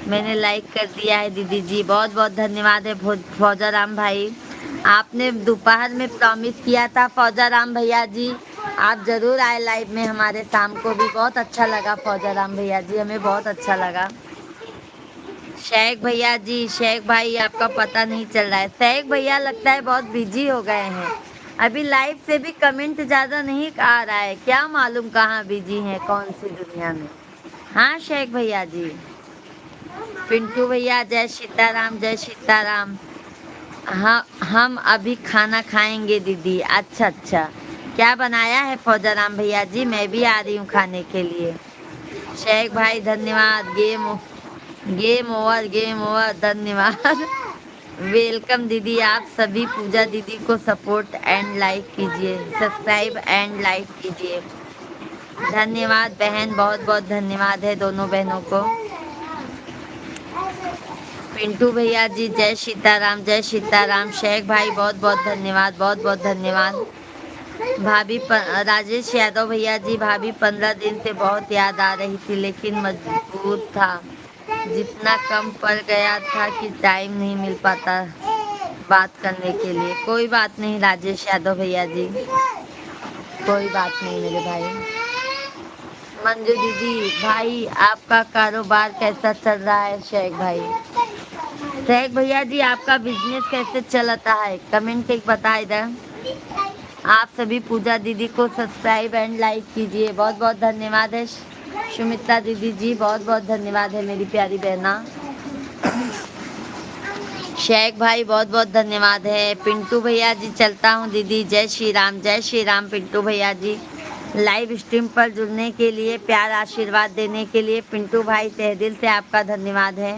मैंने लाइक कर दिया है दीदी जी, बहुत बहुत धन्यवाद है फौजाराम भाई। आपने दोपहर में प्रॉमिस किया था फौजाराम भैया जी, आप ज़रूर आए लाइव में हमारे, शाम को भी बहुत अच्छा लगा फौजाराम भैया जी, हमें बहुत अच्छा लगा। शेख भैया जी, शेख भाई आपका पता नहीं चल रहा है। शेख भैया लगता है बहुत बिजी हो गए हैं, अभी लाइव से भी कमेंट ज़्यादा नहीं आ रहा है, क्या मालूम कहाँ बिजी हैं, कौन सी दुनिया में। हाँ शेख भैया जी। पिंटू भैया जय सीताराम, जय सीताराम। हाँ हम अभी खाना खाएंगे दीदी। अच्छा अच्छा, क्या बनाया है फौजाराम भैया जी? मैं भी आ रही हूँ खाने के लिए। शेख भाई धन्यवाद, गेम ओवर, धन्यवाद। वेलकम दीदी, आप सभी पूजा दीदी को सपोर्ट एंड लाइक कीजिए, सब्सक्राइब एंड लाइक कीजिए। धन्यवाद बहन, बहुत बहुत धन्यवाद है दोनों बहनों को। पिंटू भैया जी जय सीताराम, जय सीताराम। शेख भाई बहुत बहुत धन्यवाद, बहुत बहुत धन्यवाद। भाभी राजेश यादव भैया जी, भाभी 15 दिन से बहुत याद आ रही थी, लेकिन मजबूर था, जितना कम पड़ गया था कि टाइम नहीं मिल पाता बात करने के लिए। कोई बात नहीं राजेश यादव भैया जी, कोई बात नहीं मेरे भाई। मंजू दीदी भाई आपका कारोबार कैसा चल रहा है? शेख भाई, शेख भैया जी आपका बिजनेस कैसे चलता है? कमेंट एक बता इधर। आप सभी पूजा दीदी को सब्सक्राइब एंड लाइक कीजिए, बहुत बहुत धन्यवाद है। सुमित्रा दीदी जी बहुत बहुत धन्यवाद है मेरी प्यारी बहना। शेख भाई बहुत बहुत धन्यवाद है। पिंटू भैया जी चलता हूँ दीदी, जय श्री राम पिंटू भैया जी। लाइव स्ट्रीम पर जुड़ने के लिए, प्यार आशीर्वाद देने के लिए पिंटू भाई तहे दिल से आपका धन्यवाद है।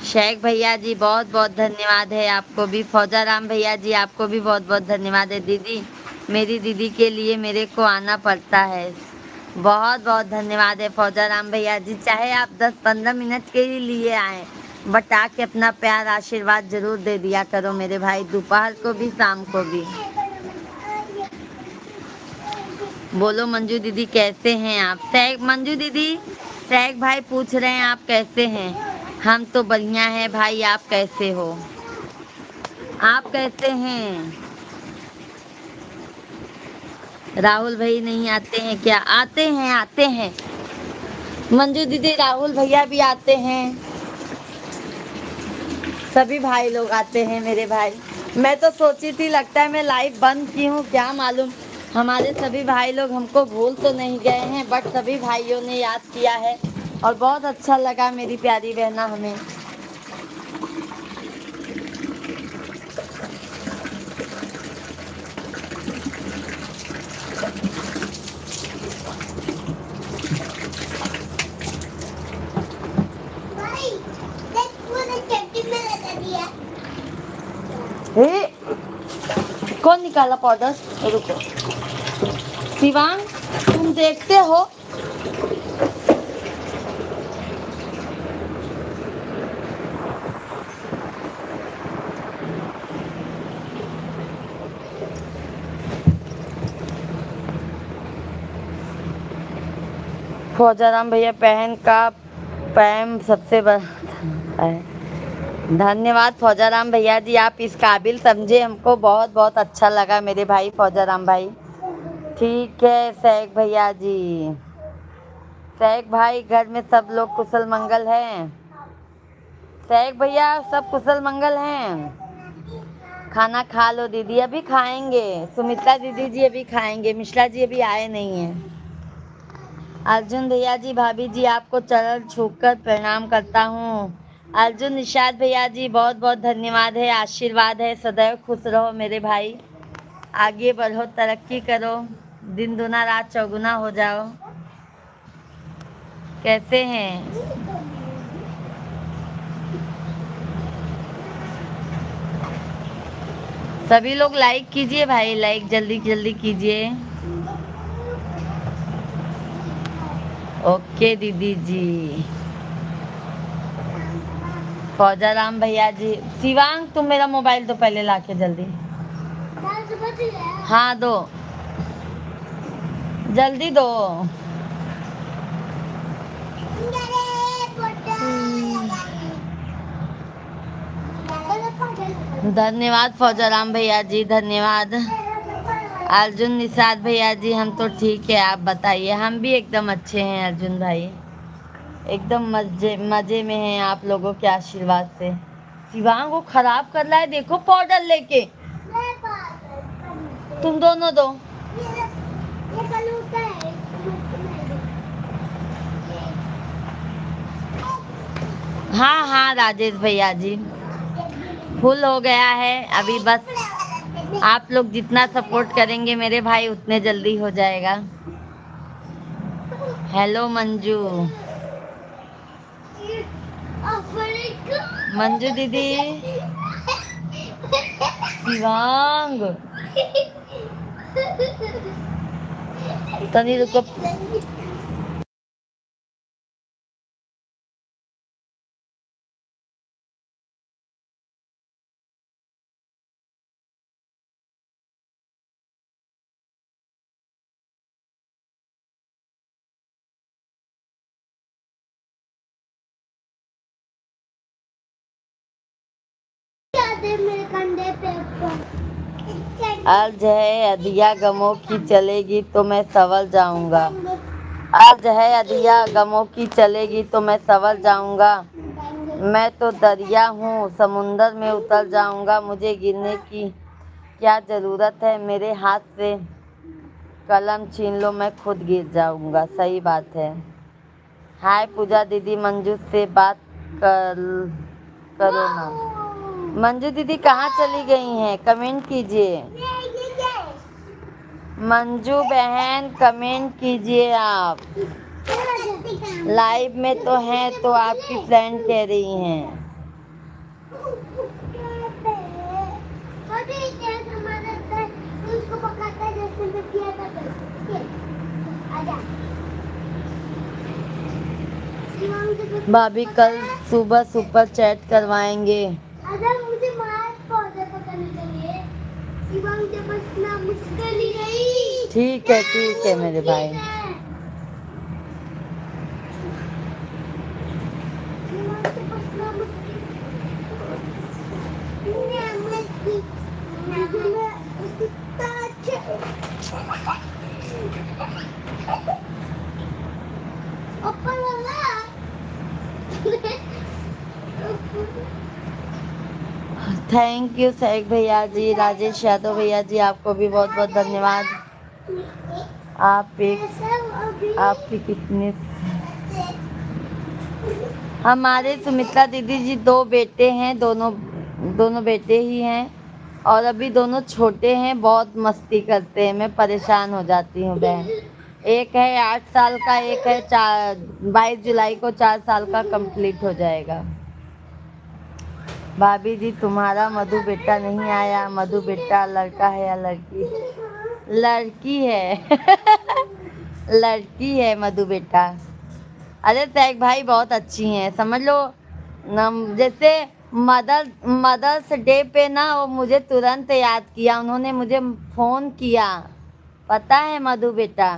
शेख भैया जी बहुत बहुत धन्यवाद है आपको भी। फौजा राम भैया जी आपको भी बहुत बहुत धन्यवाद है। दीदी मेरी दीदी के लिए मेरे को आना पड़ता है। बहुत बहुत धन्यवाद है फौजा राम भैया जी। चाहे आप 10-15 मिनट के ही लिए आए, बट आके अपना प्यार आशीर्वाद जरूर दे दिया करो मेरे भाई, दोपहर को भी शाम को भी। बोलो मंजू दीदी कैसे हैं आप? मंजू दीदी शेख भाई पूछ रहे हैं आप कैसे हैं? हम तो बढ़िया हैं भाई, आप कैसे हो? आप कैसे हैं? राहुल भाई नहीं आते हैं क्या? आते हैं, आते हैं मंजू दीदी, राहुल भैया भी आते हैं, सभी भाई लोग आते हैं मेरे भाई। मैं तो सोची थी लगता है मैं लाइव बंद की हूँ, क्या मालूम हमारे सभी भाई लोग हमको भूल तो नहीं गए हैं, बट सभी भाइयों ने याद किया है और बहुत अच्छा लगा मेरी प्यारी बहना हमें। हे, कौन निकाला पाउडर? रुको शिवांग, तुम देखते हो? फौजाराम भैया बहन का पैम सबसे बड़ा है। धन्यवाद फौजाराम भैया जी, आप इस काबिल समझे हमको, बहुत बहुत अच्छा लगा मेरे भाई फौजाराम भाई। ठीक है शेख भैया जी। शेख भाई घर में सब लोग कुशल मंगल हैं? शेख भैया सब कुशल मंगल हैं? खाना खा लो दीदी। अभी खाएंगे, सुमित्रा दीदी जी अभी खाएंगे, मिश्रा जी अभी आए नहीं हैं। अर्जुन भैया जी, भाभी जी आपको चरण छूकर प्रणाम करता हूँ। अर्जुन निषाद भैया जी बहुत बहुत धन्यवाद है, आशीर्वाद है, सदैव खुश रहो मेरे भाई, आगे बढ़ो, तरक्की करो, दिन दुना रात चौगुना हो जाओ। कैसे हैं? सभी लोग लाइक कीजिए भाई, लाइक जल्दी जल्दी कीजिए। ओके दीदी जी। फौजाराम भैया जी, शिवांग तुम मेरा मोबाइल दो पहले लाके जल्दी। हाँ दो, जल्दी दो। धन्यवाद फौजाराम भैया जी, धन्यवाद। अर्जुन निषाद भैया जी हम तो ठीक है, आप बताइए? हम भी एकदम अच्छे हैं अर्जुन भाई, एकदम मजे में हैं आप लोगों के आशीर्वाद से। शिवांग वो खराब कर रहा है, देखो पाउडर लेके। तुम दोनों दो। हाँ हाँ राजेश भैया जी, फुल हो गया है अभी, बस आप लोग जितना सपोर्ट करेंगे मेरे भाई उतने जल्दी हो जाएगा। हेलो मंजू, मंजू दीदी, शिवांग तनी रुको। मेरे कंधे पे अर्ज है अधिया गमों की चलेगी तो मैं संवल जाऊंगा। अर्ज है अधिया गमों की चलेगी तो मैं संवल जाऊंगा। मैं तो दरिया हूँ समुंदर में उतर जाऊंगा, मुझे गिरने की क्या ज़रूरत है, मेरे हाथ से कलम छीन लो मैं खुद गिर जाऊंगा। सही बात है। हाय पूजा दीदी, मंजू से बात कल करो ना। मंजू दीदी कहाँ चली गई हैं? कमेंट कीजिए। मंजू बहन कमेंट कीजिए आप। लाइव में तो हैं तो आपकी फ्रेंड कह रही हैं। उसको पकड़ता है जैसे मैं किया था आजा। भाभी कल सुबह सुपर चैट करवाएंगे। अगर मुझे मार पौधे पकड़ने के लिए शिवांग से बचना मुश्किल ही नहीं। ठीक है मेरे भाई। शिवांग से बचना मुश्किल। ऊपर वाला थैंक यू सैक भैया जी, राजेश यादव भैया जी, आपको भी बहुत बहुत धन्यवाद। आपकी कितनी हमारे सुमित्रा दीदी जी 2 बेटे हैं, दोनों बेटे ही हैं और अभी दोनों छोटे हैं, बहुत मस्ती करते हैं, मैं परेशान हो जाती हूँ बहन। एक है 8 साल का, एक है 22 जुलाई को 4 साल का कंप्लीट हो जाएगा। भाभी जी तुम्हारा मधु बेटा नहीं आया। मधु बेटा लड़का है या लड़की? लड़की है लड़की है मधु बेटा। अरे सैक भाई बहुत अच्छी हैं, समझ लो। जैसे मदर्स डे पे ना वो मुझे तुरंत याद किया, उन्होंने मुझे फोन किया, पता है मधु बेटा।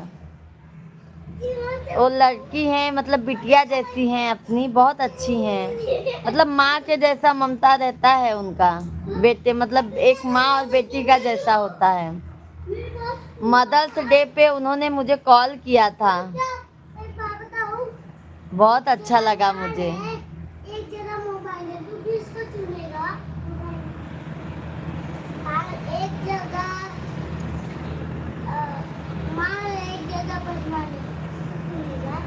वो लड़की हैं, मतलब बिटिया जैसी हैं अपनी, बहुत अच्छी हैं, मतलब माँ के जैसा ममता रहता है उनका। बेटे मतलब एक माँ और बेटी का जैसा होता है। मदर्स डे पे उन्होंने मुझे कॉल किया था, बहुत अच्छा लगा मुझे। एक जगह मोबाइल है तो किसको चुनेगा? एक जगह माँ, एक जगह बदमाश चुनेगा।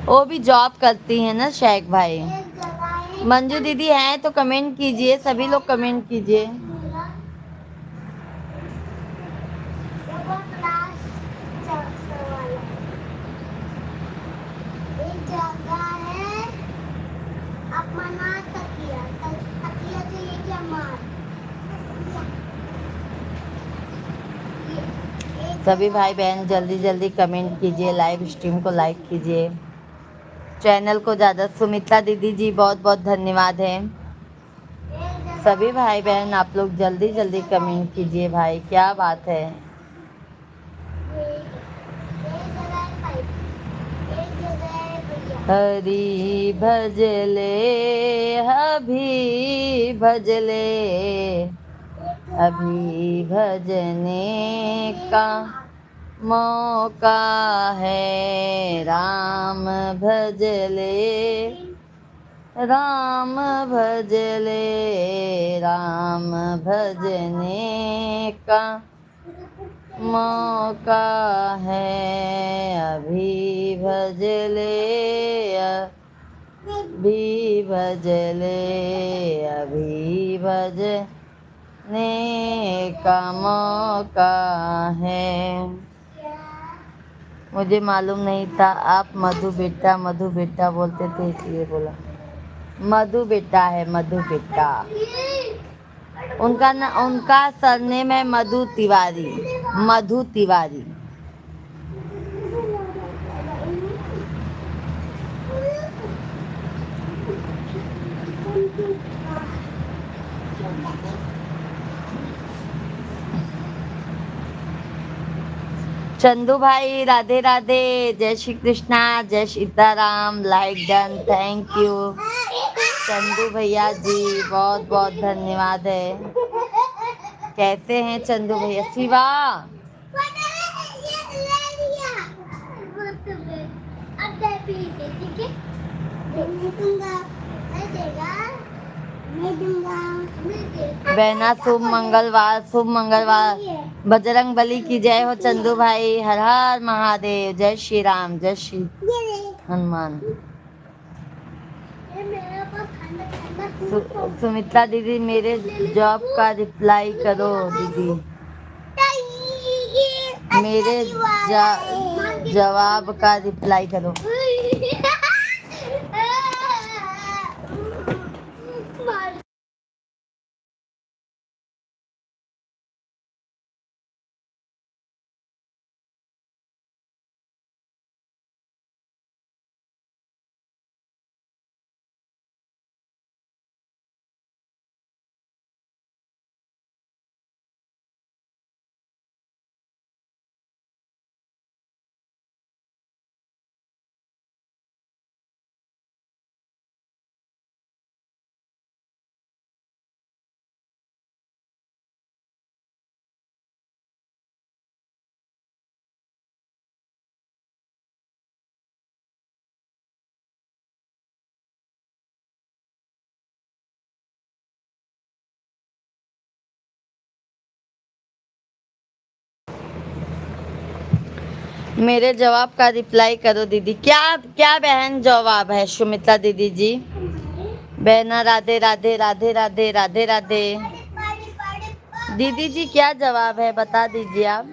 वो भी जॉब करती है ना शेख भाई। मंजू दीदी हैं तो कमेंट कीजिए, सभी लोग कमेंट कीजिए। सभी भाई बहन जल्दी जल्दी कमेंट कीजिए, लाइव स्ट्रीम को लाइक कीजिए, चैनल को ज़्यादा। सुमित्रा दीदी जी बहुत बहुत धन्यवाद है। सभी भाई बहन आप लोग जल्दी जल्दी कमेंट कीजिए भाई, क्या बात है। हरी भजले अभी भजले, अभी भजने का मौका है। राम भजले राम भजले, राम भजने का मौका है। अभी भजले अभी भजले, अभी भजने का मौका है। मुझे मालूम नहीं था आप मधु बेटा बोलते थे, इसलिए बोला। मधु बेटा है, मधु बेटा। उनका सरनेम है मधु तिवारी, मधु तिवारी। चंदू भाई राधे राधे, जय श्री कृष्णा, जय Sitaram. Like done, thank you Chandu भैया जी, बहुत बहुत धन्यवाद है। कैसे हैं चंदू भैया? शिवा बहना शुभ मंगलवार बजरंग बली की जय हो। चंदू भाई हर हर महादेव, जय श्री राम, जय श्री हनुमान। सुमित्रा दीदी मेरे जॉब का रिप्लाई करो दीदी, मेरे जवाब का रिप्लाई करो। मेरे जवाब का रिप्लाई करो दीदी। क्या क्या बहन जवाब है सुमित्रा दीदी जी? बहना राधे राधे राधे राधे राधे राधे। दीदी जी क्या जवाब है बता दीजिए आप।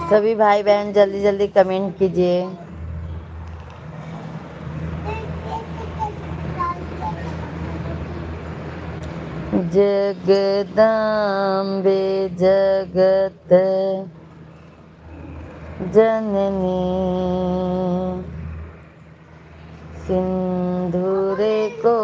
सभी भाई बहन जल्दी जल्दी कमेंट कीजिए। जगदम्बे जगत जननी सिंधुरे को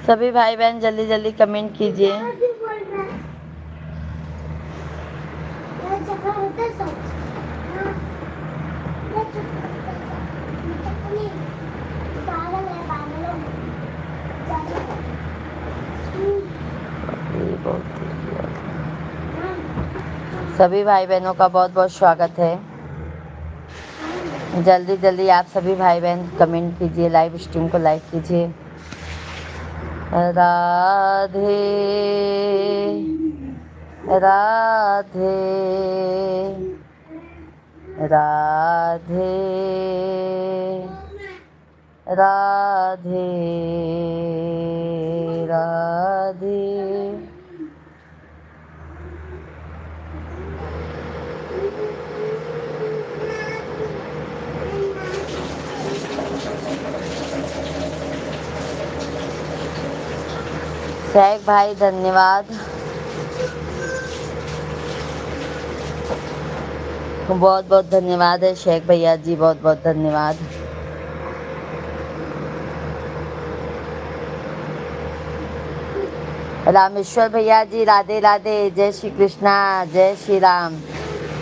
सभी भाई बहन जल्दी जल्दी कमेंट कीजिए। सभी भाई बहनों का बहुत बहुत स्वागत है। जल्दी जल्दी आप सभी भाई बहन कमेंट कीजिए, लाइव स्ट्रीम को लाइक कीजिए। राधे राधे राधे राधे राधे। शेख भाई धन्यवाद, बहुत बहुत धन्यवाद है शेख भैया जी, बहुत बहुत धन्यवाद। रामेश्वर भैया जी राधे राधे, जय श्री कृष्णा, जय श्री राम।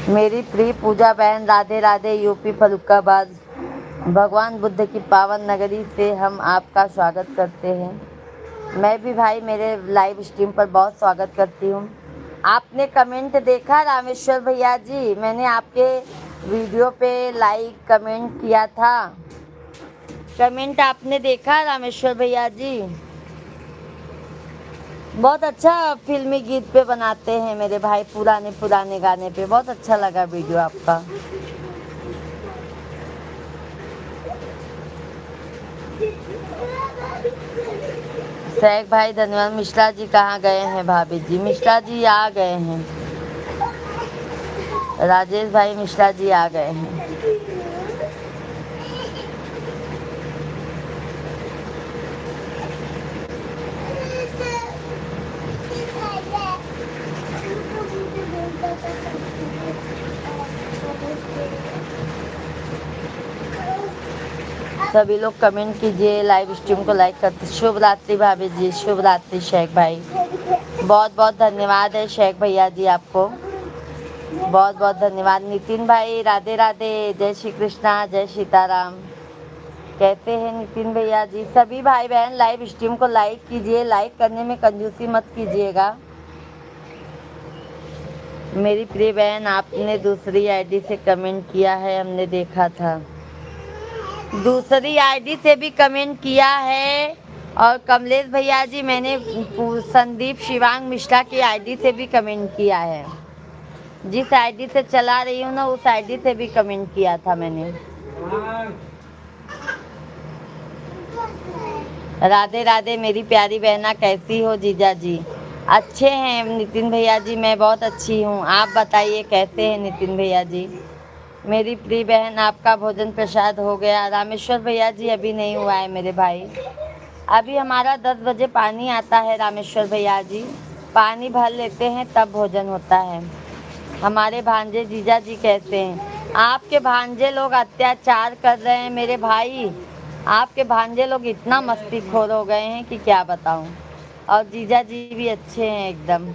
मेरी प्रिय पूजा बहन राधे राधे, यूपी फरुखाबाद भगवान बुद्ध की पावन नगरी से हम आपका स्वागत करते हैं। मैं भी भाई मेरे लाइव स्ट्रीम पर बहुत स्वागत करती हूँ। आपने कमेंट देखा रामेश्वर भैया जी? मैंने आपके वीडियो पे लाइक कमेंट किया था। कमेंट आपने देखा रामेश्वर भैया जी? बहुत अच्छा फिल्मी गीत पे बनाते हैं मेरे भाई, पुराने पुराने गाने पे। बहुत अच्छा लगा वीडियो आपका। शेख भाई धन्यवाद। मिश्रा जी कहाँ गए हैं भाभी जी? मिश्रा जी आ गए हैं। राजेश भाई मिश्रा जी आ गए हैं। सभी लोग कमेंट कीजिए, लाइव स्ट्रीम को लाइक करते। शुभ रात्रि भाभी जी, शुभ रात्रि शेख भाई। बहुत बहुत धन्यवाद है शेख भैया जी, आपको बहुत बहुत धन्यवाद। नितिन भाई राधे राधे, जय श्री कृष्णा, जय सीताराम। कहते हैं नितिन भैया जी। सभी भाई बहन लाइव स्ट्रीम को लाइक कीजिए, लाइक करने में कंजूसी मत कीजिएगा। मेरी प्रिय बहन आपने दूसरी आईडी से कमेंट किया है, हमने देखा था। दूसरी आईडी से भी कमेंट किया है। और कमलेश भैया जी मैंने संदीप शिवांग मिश्रा की आईडी से भी कमेंट किया है। जिस आईडी से चला रही हूँ ना उस आईडी से भी कमेंट किया था मैंने। राधे राधे मेरी प्यारी बहना, कैसी हो जीजा जी? अच्छे हैं नितिन भैया जी, मैं बहुत अच्छी हूँ। आप बताइए कैसे हैं नितिन भैया जी? मेरी प्रिय बहन आपका भोजन प्रसाद हो गया? रामेश्वर भैया जी अभी नहीं हुआ है मेरे भाई। अभी हमारा 10 बजे पानी आता है रामेश्वर भैया जी, पानी भर लेते हैं तब भोजन होता है। हमारे भांजे जीजा जी कैसे हैं? आपके भांजे लोग अत्याचार कर रहे हैं मेरे भाई। आपके भांजे लोग इतना मस्तीखोर हो गए हैं कि क्या बताऊं। और जीजा जी भी अच्छे हैं एकदम।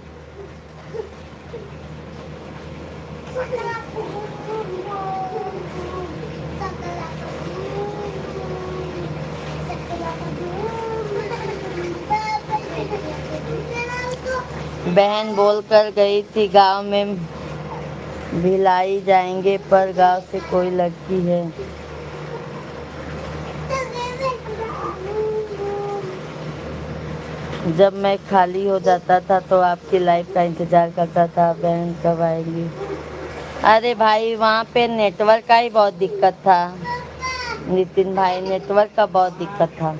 बहन बोल कर गई थी गांव में भिलाई जाएंगे, पर गांव से कोई लड़की है। जब मैं खाली हो जाता था तो आपकी लाइफ का इंतजार करता था, बहन कब आएंगी? अरे भाई वहाँ पे नेटवर्क का ही बहुत दिक्कत था नितिन भाई, नेटवर्क का बहुत दिक्कत था।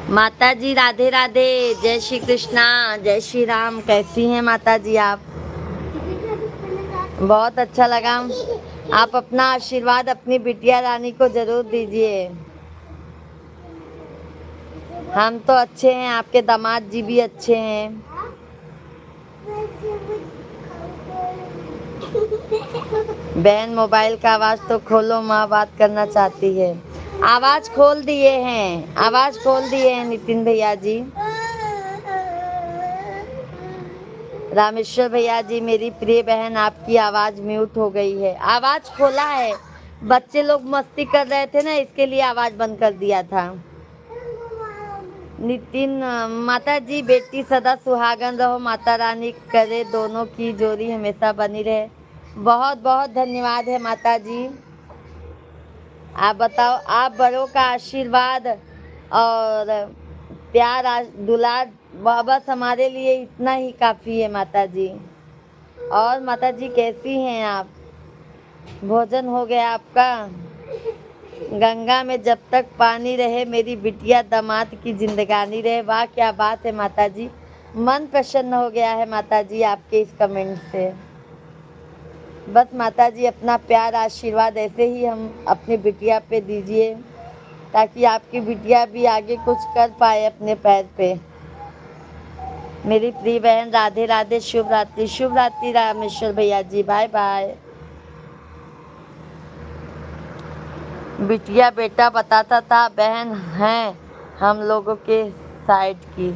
माता जी राधे राधे, जय श्री कृष्णा, जय श्री राम। कैसी हैं माता जी आप? बहुत अच्छा लगा। आप अपना आशीर्वाद अपनी बिटिया रानी को जरूर दीजिए। हम तो अच्छे हैं, आपके दामाद जी भी अच्छे हैं। बहन मोबाइल का आवाज तो खोलो, माँ बात करना चाहती है। आवाज खोल दिए हैं, आवाज खोल दिए हैं नितिन भैया जी। रामेश्वर भैया जी मेरी प्रिय बहन, आपकी आवाज म्यूट हो गई है। आवाज खोला है, बच्चे लोग मस्ती कर रहे थे ना, इसके लिए आवाज बंद कर दिया था। नितिन, माता जी बेटी सदा सुहागन रहो, माता रानी करे दोनों की जोड़ी हमेशा बनी रहे। बहुत बहुत धन्यवाद है माता जी। आप बताओ, आप बड़ों का आशीर्वाद और प्यार दुलार बस हमारे लिए इतना ही काफ़ी है माता जी। और माता जी कैसी हैं आप? भोजन हो गया आपका? गंगा में जब तक पानी रहे मेरी बिटिया दामाद की जिंदगानी रहे। वाह क्या बात है माता जी, मन प्रसन्न हो गया है माता जी आपके इस कमेंट से। बस माता जी अपना प्यार आशीर्वाद ऐसे ही हम अपनी बिटिया पे दीजिए, ताकि आपकी बिटिया भी आगे कुछ कर पाए अपने पैर पे। मेरी प्रिय बहन राधे राधे, शुभ रात्रि। शुभ रात्रि रामेश्वर भैया जी, बाय बाय। बिटिया बेटा बताता था बहन हैं हम लोगों के साइड की।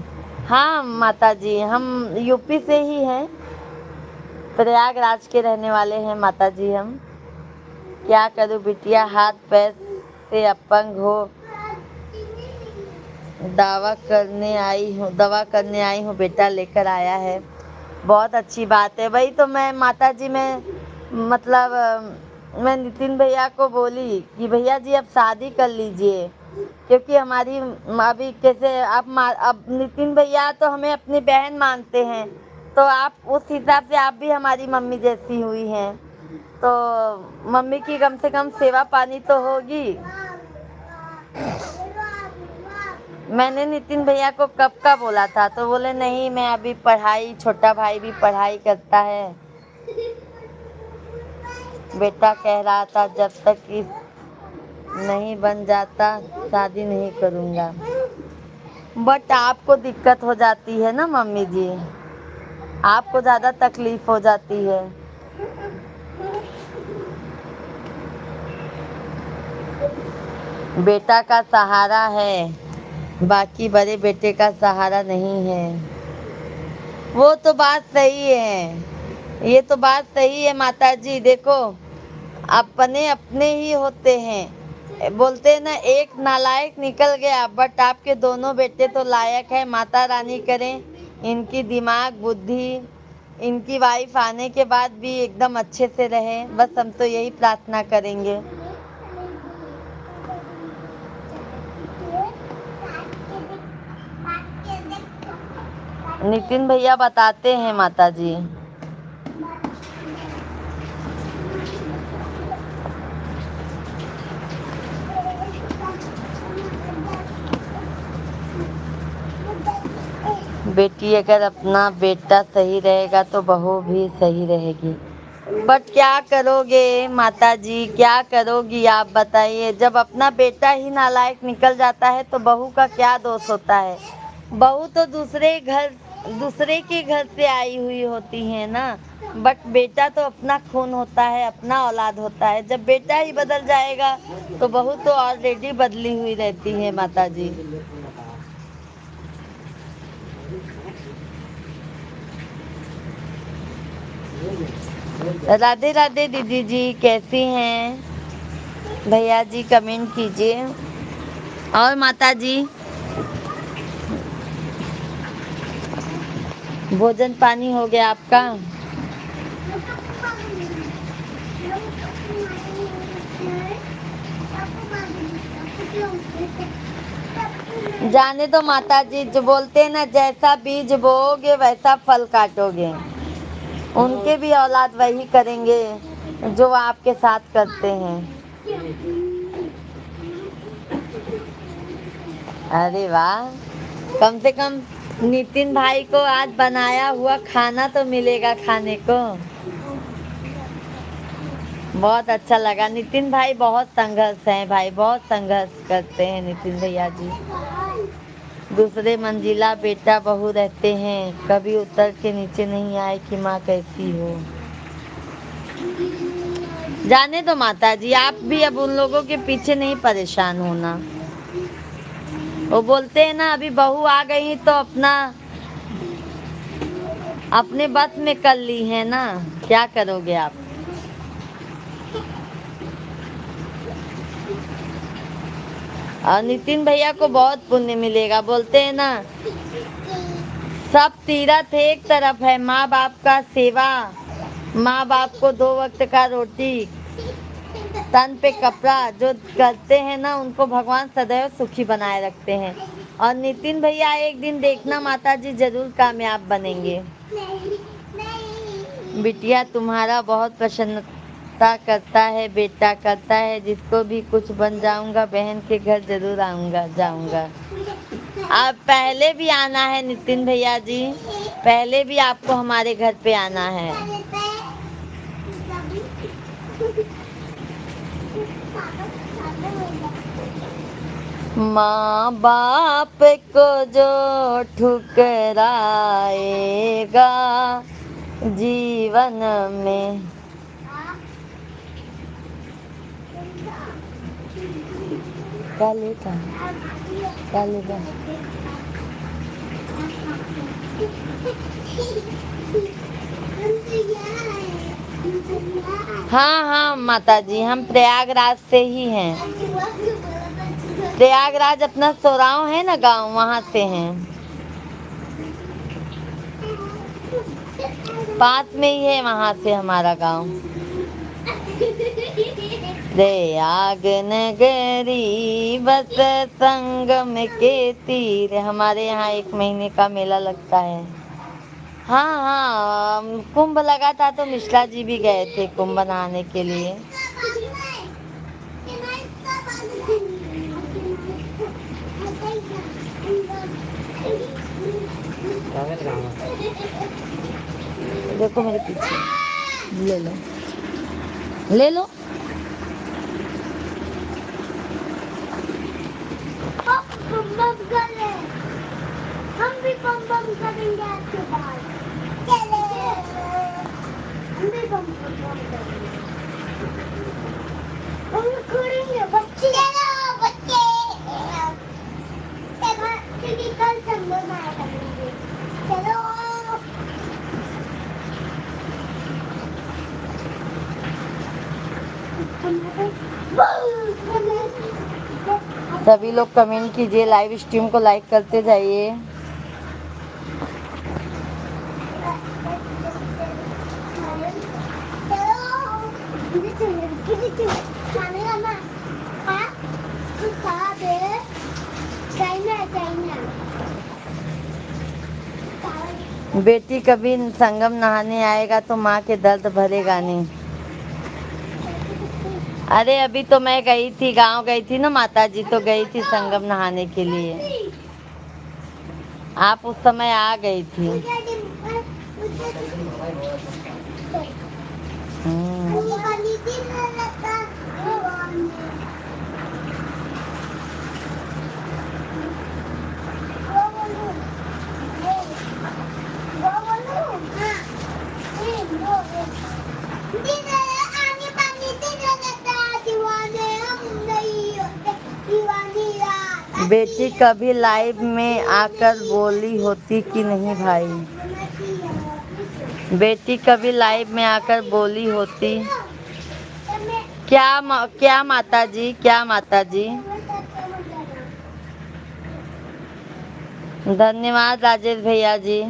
हाँ माता जी, हम यूपी से ही हैं, प्रयागराज के रहने वाले हैं माता जी हम। क्या करूँ बिटिया हाथ पैर से अपंग हो, दवा करने आई हूँ बेटा लेकर आया है। बहुत अच्छी बात है। वही तो मैं माता जी में मतलब मैं नितिन भैया को बोली कि भैया जी अब शादी कर लीजिए, क्योंकि हमारी अभी कैसे अब नितिन भैया तो हमें अपनी बहन मानते हैं, तो आप उस हिसाब से आप भी हमारी मम्मी जैसी हुई हैं, तो मम्मी की कम से कम सेवा पानी तो होगी। मैंने नितिन भैया को कब का बोला था, तो बोले नहीं मैं अभी पढ़ाई, छोटा भाई भी पढ़ाई करता है। बेटा कह रहा था जब तक इस नहीं बन जाता शादी नहीं करूँगा। बट आपको दिक्कत हो जाती है ना मम्मी जी, आपको ज़्यादा तकलीफ हो जाती है। बेटा का सहारा है, बाकी बड़े बेटे का सहारा नहीं है। वो तो बात सही है, ये तो बात सही है माता जी। देखो अपने अपने ही होते हैं, बोलते हैं ना एक नालायक निकल गया, बट आपके दोनों बेटे तो लायक है। माता रानी करें इनकी दिमाग बुद्धि, इनकी वाइफ आने के बाद भी एकदम अच्छे से रहे, बस हम तो यही प्रार्थना करेंगे। नितिन भैया बताते हैं माता जी। बेटी अगर अपना बेटा सही रहेगा तो बहू भी सही रहेगी। बट क्या करोगे माता जी, क्या करोगी आप बताइए। जब अपना बेटा ही नालायक निकल जाता है तो बहू का क्या दोष होता है। बहू तो दूसरे के घर से आई हुई होती है ना, बट बेटा तो अपना खून होता है, अपना औलाद होता है। जब बेटा ही बदल जाएगा तो बहू तो ऑलरेडी बदली हुई रहती है माता जी। राधे राधे दीदी जी, कैसी हैं भैया जी, कमेंट कीजिए। और माता जी भोजन पानी हो गया आपका? जाने दो माता जी, जो बोलते हैं ना जैसा बीज बोओगे वैसा फल काटोगे। उनके भी औलाद वही करेंगे जो आपके साथ करते हैं। अरे वाह, कम से कम नितिन भाई को आज बनाया हुआ खाना तो मिलेगा खाने को। बहुत अच्छा लगा। नितिन भाई बहुत संघर्ष है भाई, बहुत संघर्ष करते हैं नितिन भैया जी। दूसरे मंजिला बेटा बहू रहते हैं, कभी उतर के नीचे नहीं आए कि माँ कैसी हो। जाने दो माता जी, आप भी अब उन लोगों के पीछे नहीं परेशान होना। वो बोलते हैं ना अभी बहू आ गई तो अपने बस में कर ली है ना, क्या करोगे आप। और नितिन भैया को बहुत पुण्य मिलेगा, बोलते हैं ना सब तीर्थ एक तरफ है, माँ बाप का सेवा, माँ बाप को 2 वक्त का रोटी, तन पे कपड़ा जो करते हैं ना उनको भगवान सदैव सुखी बनाए रखते हैं। और नितिन भैया एक दिन देखना माता जी जरूर कामयाब बनेंगे। बिटिया तुम्हारा बहुत प्रसन्नता करता है, बेटा करता है, जिसको भी कुछ बन जाऊंगा बहन के घर जरूर आऊंगा जाऊंगा। अब पहले भी आना है नितिन भैया जी, पहले भी आपको हमारे घर पे आना है। माँ बाप को जो ठुकराएगा जीवन में, क्या लेगा क्या लेगा। हाँ हाँ माता जी, हम प्रयागराज से ही हैं। प्रयागराज अपना सोराव है ना गांव, वहाँ से हैं। पास में ही है वहाँ से हमारा गांव। प्रयाग नगरी बस संगम के तीर, हमारे यहाँ 1 महीने का मेला लगता है। हाँ हाँ, कुंभ लगा था तो मिश्रा जी भी गए थे कुंभ नहाने के लिए। देखो मेरे पीछे, ले लो ले लो। हम भी बम बम करेंगे आपके बाद। चले हम भी बम बम करेंगे, हम करेंगे बच्चे। चलो बच्चे, क्योंकि कल संगम आया करेंगे। चलो सभी लोग कमेंट कीजिए, लाइव स्ट्रीम को लाइक करते जाइए। बेटी कभी संगम नहाने आएगा तो माँ के दर्द भरेगा नहीं। अरे अभी तो मैं गई थी, गांव गई थी ना माता जी, तो गई थी संगम नहाने के लिए। आप उस समय आ गई थी। बेटी कभी लाइव में आकर बोली होती कि नहीं भाई? बेटी कभी लाइव में आकर बोली होती क्या माता जी, क्या माता जी? धन्यवाद राजेश भैया जी।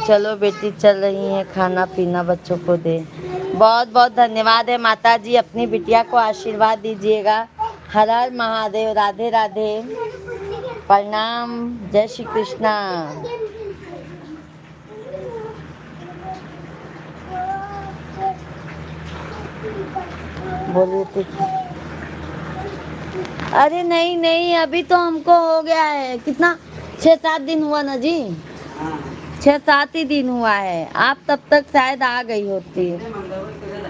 चलो बेटी चल रही है, खाना पीना बच्चों को दे। बहुत बहुत धन्यवाद है माता जी, अपनी बिटिया को आशीर्वाद दीजिएगा। हर हर महादेव, राधे राधे, प्रणाम, जय श्री कृष्णा। बोलिए तो। अरे नहीं नहीं, अभी तो हमको हो गया है कितना, 6-7 दिन हुआ ना जी, 6-7 ही दिन हुआ है। आप तब तक शायद आ गई होती।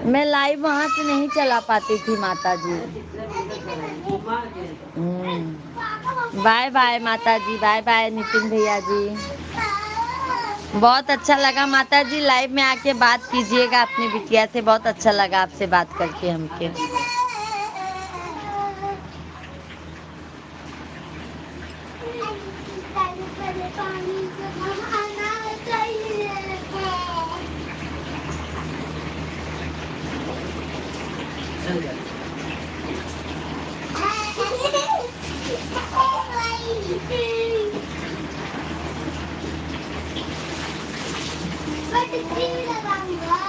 मैं लाइव वहाँ से नहीं चला पाती थी माता जी। बाय बाय माता जी, बाय बाय नितिन भैया जी। बहुत अच्छा लगा माता जी, लाइव में आके बात कीजिएगा अपनी बिटिया से, बहुत अच्छा लगा आपसे बात करके हमके। मैं टिक्की भी लगाऊंगा।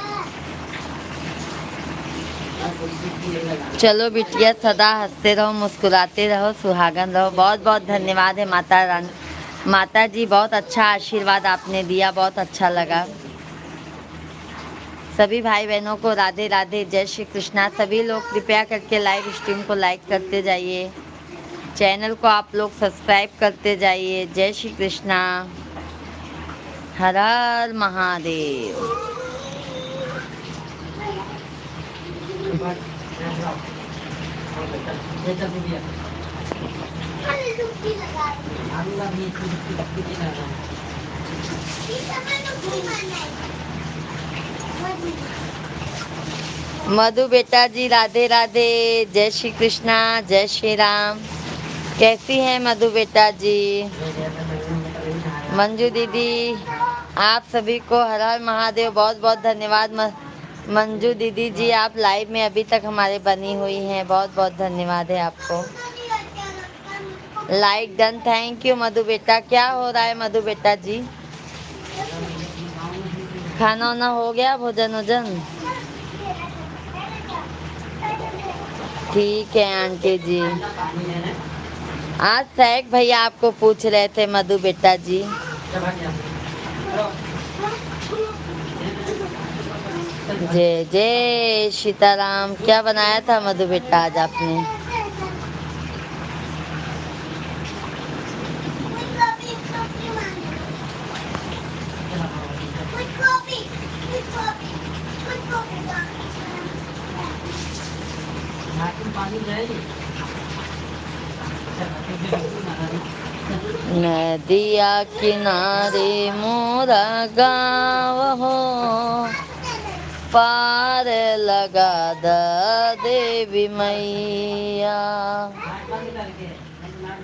चलो बिटिया, सदा हंसते रहो, मुस्कुराते रहो, सुहागन रहो। बहुत बहुत धन्यवाद है माता रानी, माता जी, बहुत अच्छा आशीर्वाद आपने दिया, बहुत अच्छा लगा। सभी भाई बहनों को राधे राधे, जय श्री कृष्णा। सभी लोग कृपया करके लाइव स्ट्रीम को लाइक करते जाइए, चैनल को आप लोग सब्सक्राइब करते जाइए। जय श्री कृष्णा, हर हर महादेव। खाली टिक्की लगा रही मधु बेटा जी राधे राधे, जय श्री कृष्णा, जय श्री राम। कैसी हैं मधु बेटा जी? मंजू दीदी, आप सभी को हर हर महादेव, बहुत बहुत धन्यवाद। मंजू दीदी जी, आप लाइव में अभी तक हमारे बनी हुई हैं, बहुत बहुत धन्यवाद है आपको। लाइक डन, थैंक यू मधु बेटा। क्या हो रहा है मधु बेटा जी? खाना वाना हो गया, भोजन वोजन? ठीक है आंटी जी। आज सैक भैया आपको पूछ रहे थे मधु बेटा जी। जय जय सीताराम। क्या बनाया था मधु बेटा आज आपने? नदिया किनारे मोरा गाँव हो, पार लगा द देवी मैया।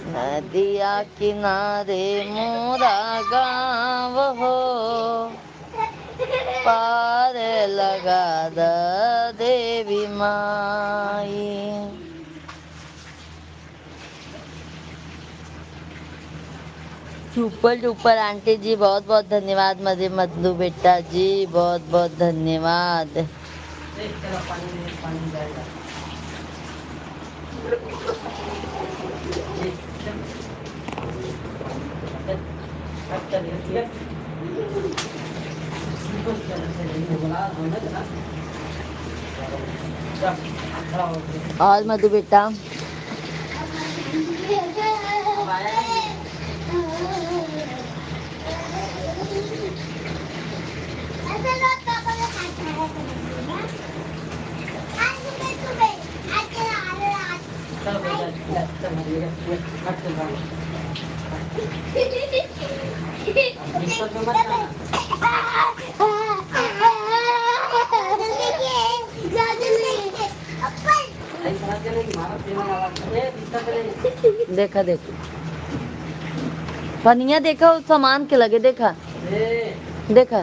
नदिया किनारे मोरा गाँव हो, पार लगा द देवी माई। सुपर डुपर आंटी जी, बहुत बहुत धन्यवाद। मधु बेटा जी, बहुत बहुत धन्यवाद। और मधु बेटा, देखा देखो पनिया, देखा उस सामान के लगे, देखा देखा।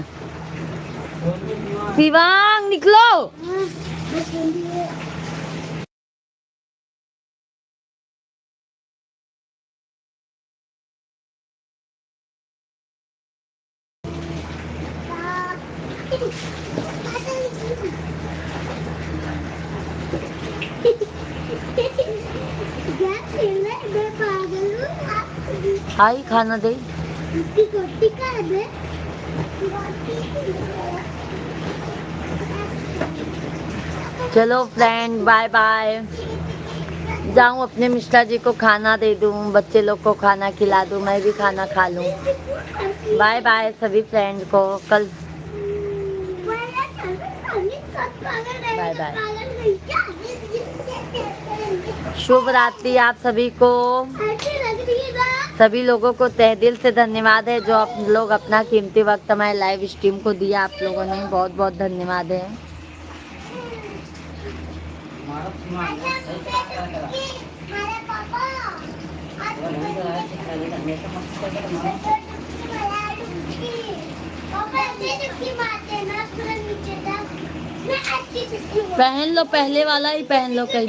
शिवांग निकलो। आई खाना दे। चलो फ्रेंड, बाय बाय। जाऊं अपने मिश्रा जी को खाना दे दूं, बच्चे लोग को खाना खिला दूं, मैं भी खाना खा लूं। बाय बाय सभी फ्रेंड को। कल बाय बाय, शुभ रात्रि आप सभी को। सभी लोगों को तहे दिल से धन्यवाद है जो आप लोग अपना कीमती वक्त हमारे लाइव स्ट्रीम को दिया। आप लोगों ने बहुत बहुत धन्यवाद है। पहन लो, पहले वाला ही पहन लो। कहीं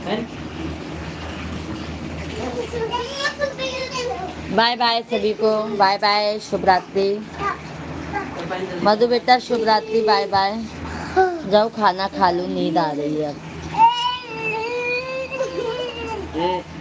पेन बाय बाय सभी को, बाय बाय, शुभ रात्रि। तो पेन जल्दी मधु बेटा शुभ रात्रि, बाय बाय। जाओ खाना खा लो, नींद आ रही है अब। ये